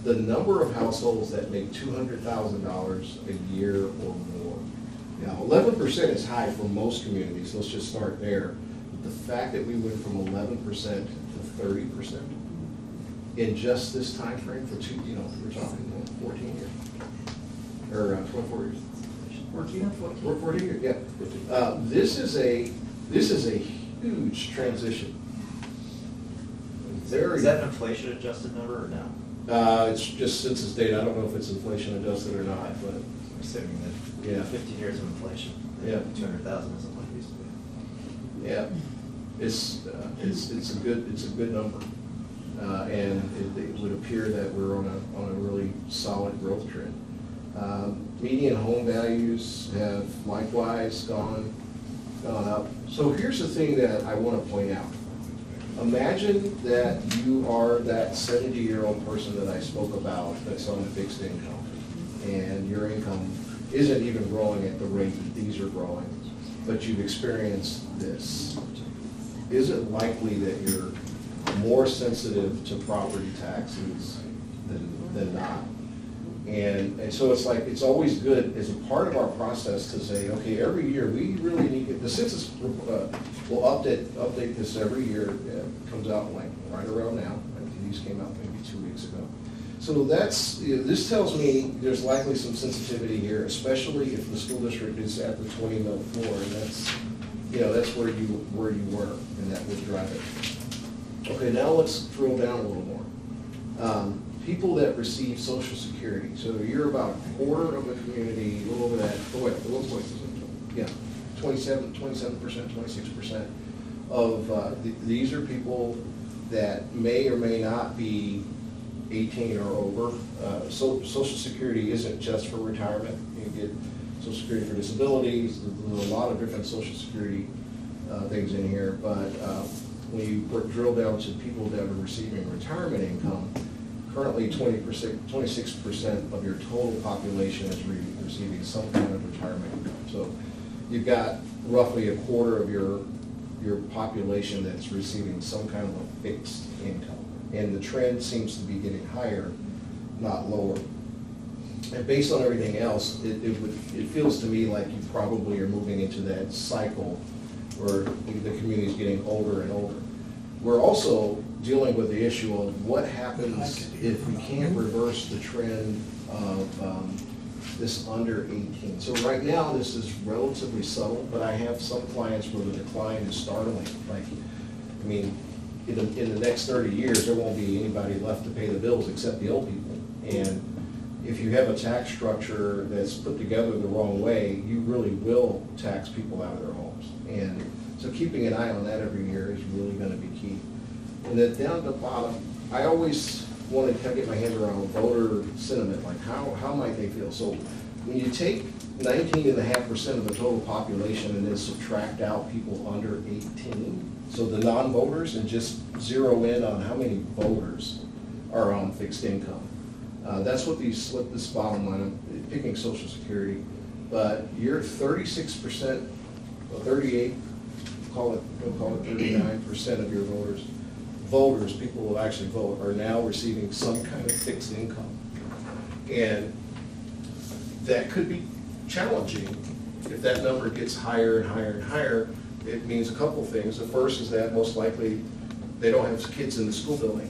[SPEAKER 3] the number of households that make $200,000 a year or more. Now, 11% is high for most communities. Let's just start there. But the fact that we went from 11% to 30% in just this time frame for we're talking 14 years or 24 years. 14? 14, yeah. This is a huge transition. Very.
[SPEAKER 5] Is that an inflation adjusted number or no?
[SPEAKER 3] It's just census data. I don't know if it's inflation adjusted or not, but
[SPEAKER 5] I'm assuming that
[SPEAKER 3] Yeah.
[SPEAKER 5] 15 years of inflation,
[SPEAKER 3] Yeah.
[SPEAKER 5] 200,000 isn't what it used to be.
[SPEAKER 3] yeah, it's a good number. And it would appear that we're on a really solid growth trend. Median home values have likewise gone up. So here's the thing that I want to point out. Imagine that you are that 70-year-old person that I spoke about that's on a fixed income, and your income isn't even growing at the rate that these are growing, but you've experienced this. Is it likely that you're more sensitive to property taxes than not? And so it's like, it's always good as a part of our process to say, okay, every year, we really need, the census will update this every year. It comes out like right around now. I think these came out maybe 2 weeks ago. So that's, this tells me there's likely some sensitivity here, especially if the school district is at the 20 mil floor, and that's where you were, and that would drive it. Okay, now let's drill down a little more. People that receive Social Security, so you're about a quarter of the community, a little over that, yeah, 27%, 26% of, these are people that may or may not be 18 or over. So Social Security isn't just for retirement. You get Social Security for disabilities. There's a lot of different Social Security things in here, but when you drill down to people that are receiving retirement income, currently 26% of your total population is receiving some kind of retirement income. So you've got roughly a quarter of your population that's receiving some kind of a fixed income. And the trend seems to be getting higher, not lower. And based on everything else, it feels to me like you probably are moving into that cycle where the community is getting older and older. We're also dealing with the issue of what happens if we can't reverse the trend of this under 18. So right now, this is relatively subtle, but I have some clients where the decline is startling. Like, I mean, in the next 30 years, there won't be anybody left to pay the bills except the old people. And if you have a tax structure that's put together the wrong way, you really will tax people out of their homes. And so keeping an eye on that every year is really going to be key. And then down at the bottom, I always want to kind of get my hands around voter sentiment, like how might they feel? So when you take 19.5% of the total population and then subtract out people under 18, so the non-voters, and just zero in on how many voters are on fixed income. That's what this bottom line, I'm picking Social Security, but you're 36%, 38, we'll call it 39% of your voters, people who actually vote, are now receiving some kind of fixed income. And that could be challenging if that number gets higher and higher and higher. It means a couple things. The first is that most likely they don't have kids in the school building.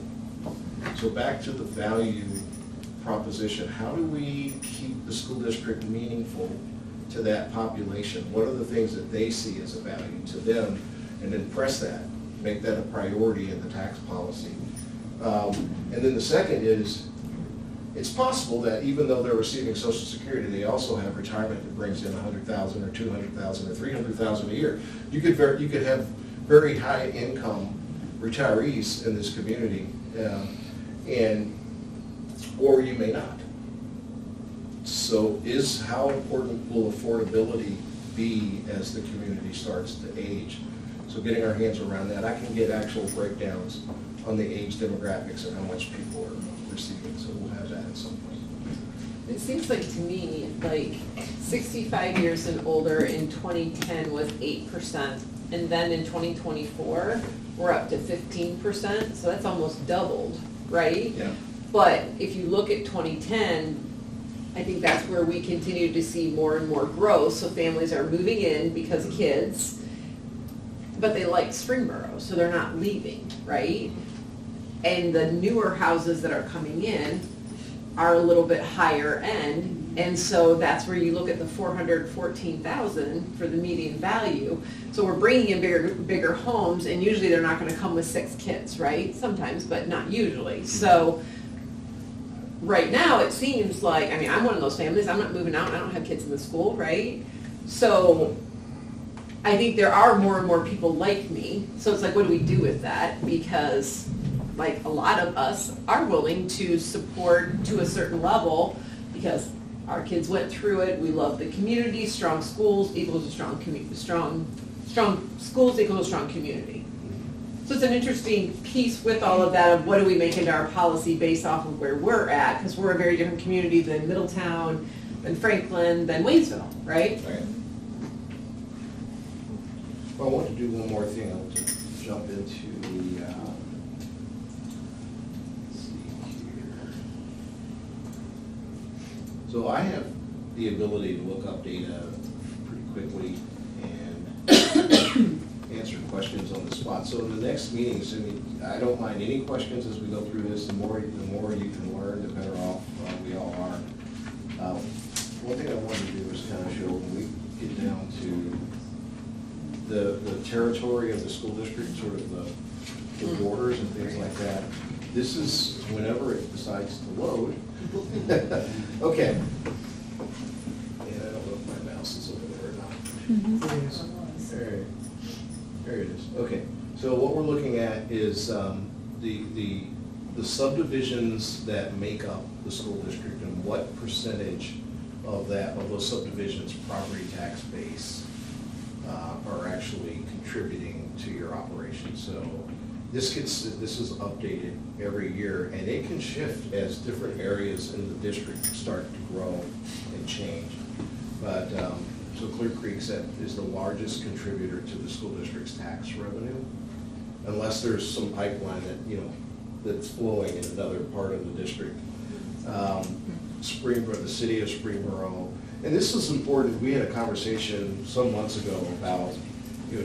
[SPEAKER 3] So back to the value proposition, how do we keep the school district meaningful to that population? What are the things that they see as a value to them? And then press that, make that a priority in the tax policy. And then the second is, it's possible that even though they're receiving Social Security, they also have retirement that brings in $100,000 or $200,000 or $300,000 a year. You could have very high income retirees in this community, or you may not. So how important will affordability be as the community starts to age? So getting our hands around that, I can get actual breakdowns on the age demographics and how much people are receiving, so we'll have that at some point.
[SPEAKER 1] It seems like to me, like 65 years and older in 2010 was 8%, and then in 2024, we're up to 15%, so that's almost doubled, right?
[SPEAKER 3] Yeah.
[SPEAKER 1] But if you look at 2010, I think that's where we continue to see more and more growth, so families are moving in because of kids, but they like Springboro, so they're not leaving, right? And the newer houses that are coming in are a little bit higher end, And so that's where you look at the 414,000 for the median value. So we're bringing in bigger homes, and usually they're not gonna come with 6 kids, right? Sometimes, but not usually. So right now, it seems like, I mean, I'm one of those families, I'm not moving out, I don't have kids in the school, right? So I think there are more and more people like me, so it's like, what do we do with that? Because like a lot of us are willing to support to a certain level because our kids went through it, we love the community, strong schools equals a strong schools equals a strong community. So it's an interesting piece with all of that of what do we make into our policy based off of where we're at, because we're a very different community than Middletown, than Franklin, than Waynesville, right?
[SPEAKER 3] Right. Well, I want to do one more thing. I want to jump into the, let's see here. So I have the ability to look up data pretty quickly and answer questions on the spot. So in the next meeting, assuming, I don't mind any questions as we go through this. The more you can learn, the better off we all are. One thing I wanted to do is kind of show when we get down to the territory of the school district, sort of the borders and things like that. This is whenever it decides to load. Okay. And I don't know if my mouse is over there or not. There it is. Okay. So what we're looking at is the subdivisions that make up the school district and what percentage of those subdivisions' property tax base are actually contributing to your operation. So this is updated every year, and it can shift as different areas in the district start to grow and change. But so Clear Creek is the largest contributor to the school district's tax revenue, unless there's some pipeline that that's flowing in another part of the district. Springboro, the city of Springboro. And this is important. We had a conversation some months ago about,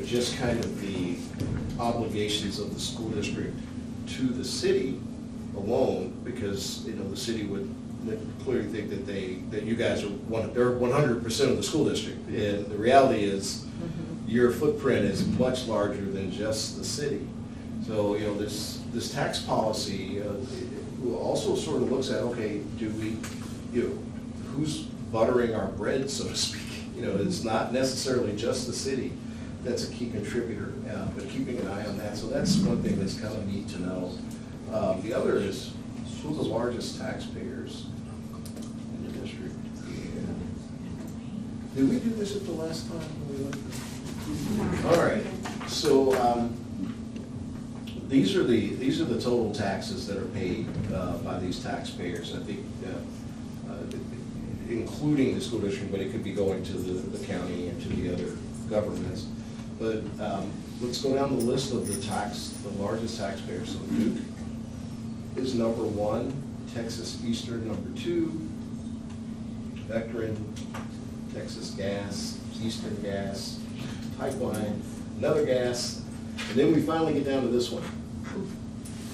[SPEAKER 3] just kind of the obligations of the school district to the city alone, because, the city would clearly think that you guys are they're 100% of the school district. And the reality is your footprint is much larger than just the city. So, this tax policy also sort of looks at, okay, do we, who's buttering our bread, so to speak? It's not necessarily just the city that's a key contributor, but keeping an eye on that. So that's one thing that's kind of neat to know. The other is who are the largest taxpayers in the district. And did we do this at the last time when we went? All right. So these are the total taxes that are paid by these taxpayers. I think. Including the school district, but it could be going to the county and to the other governments. But let's go down the list of the largest taxpayers. So Duke is number 1, Texas Eastern number 2, Vectren, Texas Gas, Eastern Gas, Pipeline, another gas, and then we finally get down to this one.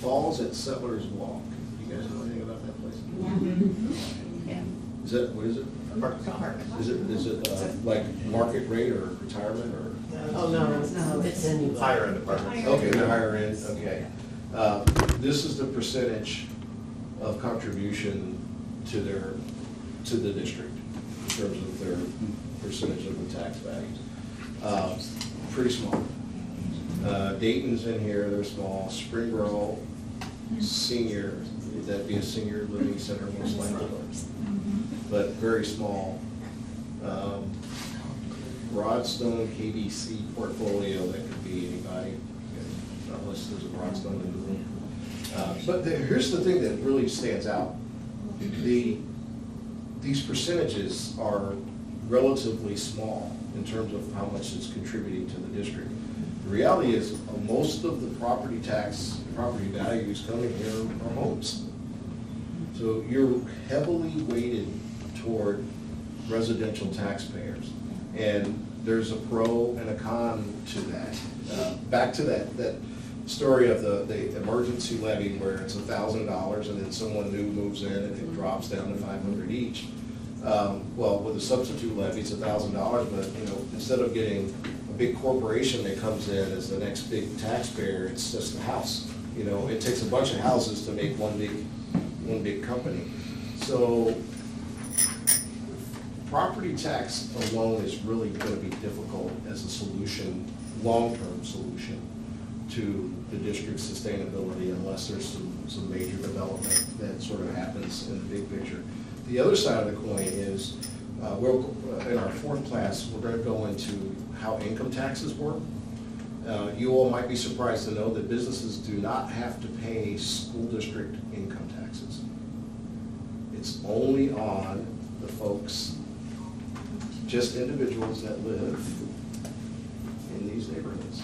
[SPEAKER 3] Falls at Settlers Walk. You guys know anything about that place? Is that, what is it? Is it like market rate or retirement or?
[SPEAKER 5] Oh, no, it's in higher end apartments.
[SPEAKER 3] Okay, the higher end, okay. This is the percentage of contribution to the district in terms of their percentage of the tax values. Pretty small. Dayton's in here, they're small. Springboro, senior, would that be a senior living center most likely? But very small. Broadstone KBC portfolio, that could be anybody, unless there's a Broadstone in the room. But here's the thing that really stands out. These percentages are relatively small in terms of how much it's contributing to the district. The reality is most of the property values coming here are homes. So you're heavily weighted toward residential taxpayers. And there's a pro and a con to that. Back to that story of the emergency levy where it's $1,000 and then someone new moves in and it drops down to $500 each. Well, with a substitute levy, it's $1,000, but, you know, instead of getting a big corporation that comes in as the next big taxpayer, it's just a house. You know, it takes a bunch of houses to make one big company. So property tax alone is really gonna be difficult as a solution, long-term solution to the district's sustainability unless there's some major development that sort of happens in the big picture. The other side of the coin is, in our fourth class, we're gonna go into how income taxes work. You all might be surprised to know that businesses do not have to pay school district income taxes. It's only on the folks, just individuals that live in these neighborhoods.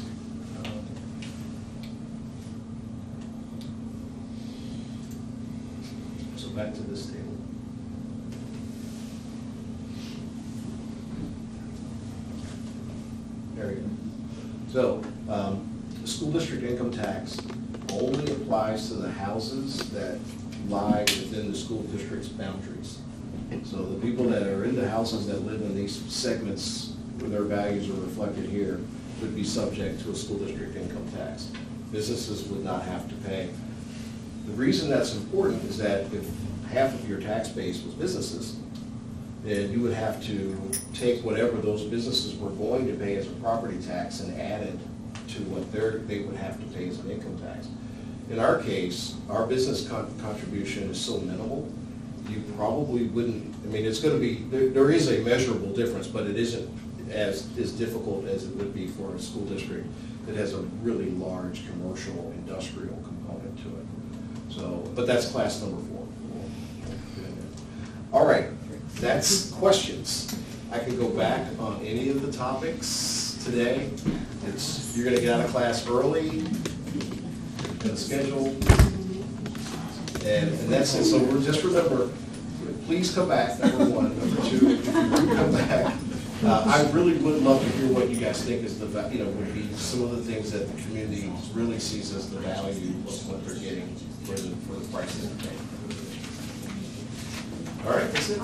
[SPEAKER 3] So back to this table. There we go. So, the school district income tax only applies to the houses that lie within the school district's boundaries. So the people that are in the houses that live in these segments where their values are reflected here would be subject to a school district income tax. Businesses would not have to pay. The reason that's important is that if half of your tax base was businesses, then you would have to take whatever those businesses were going to pay as a property tax and add it to what they would have to pay as an income tax. In our case, our business contribution is so minimal, you probably wouldn't, I mean, it's gonna be, there is a measurable difference, but it isn't as difficult as it would be for a school district that has a really large commercial, industrial component to it. So, but that's class number 4. All right, that's questions. I can go back on any of the topics today. You're gonna get out of class early, in the schedule, and that's it. So just remember, please come back, number 1. Number 2, if you come back. I really would love to hear what you guys think is would be some of the things that the community really sees as the value of what they're getting for the prices they're paying. All right, that's it.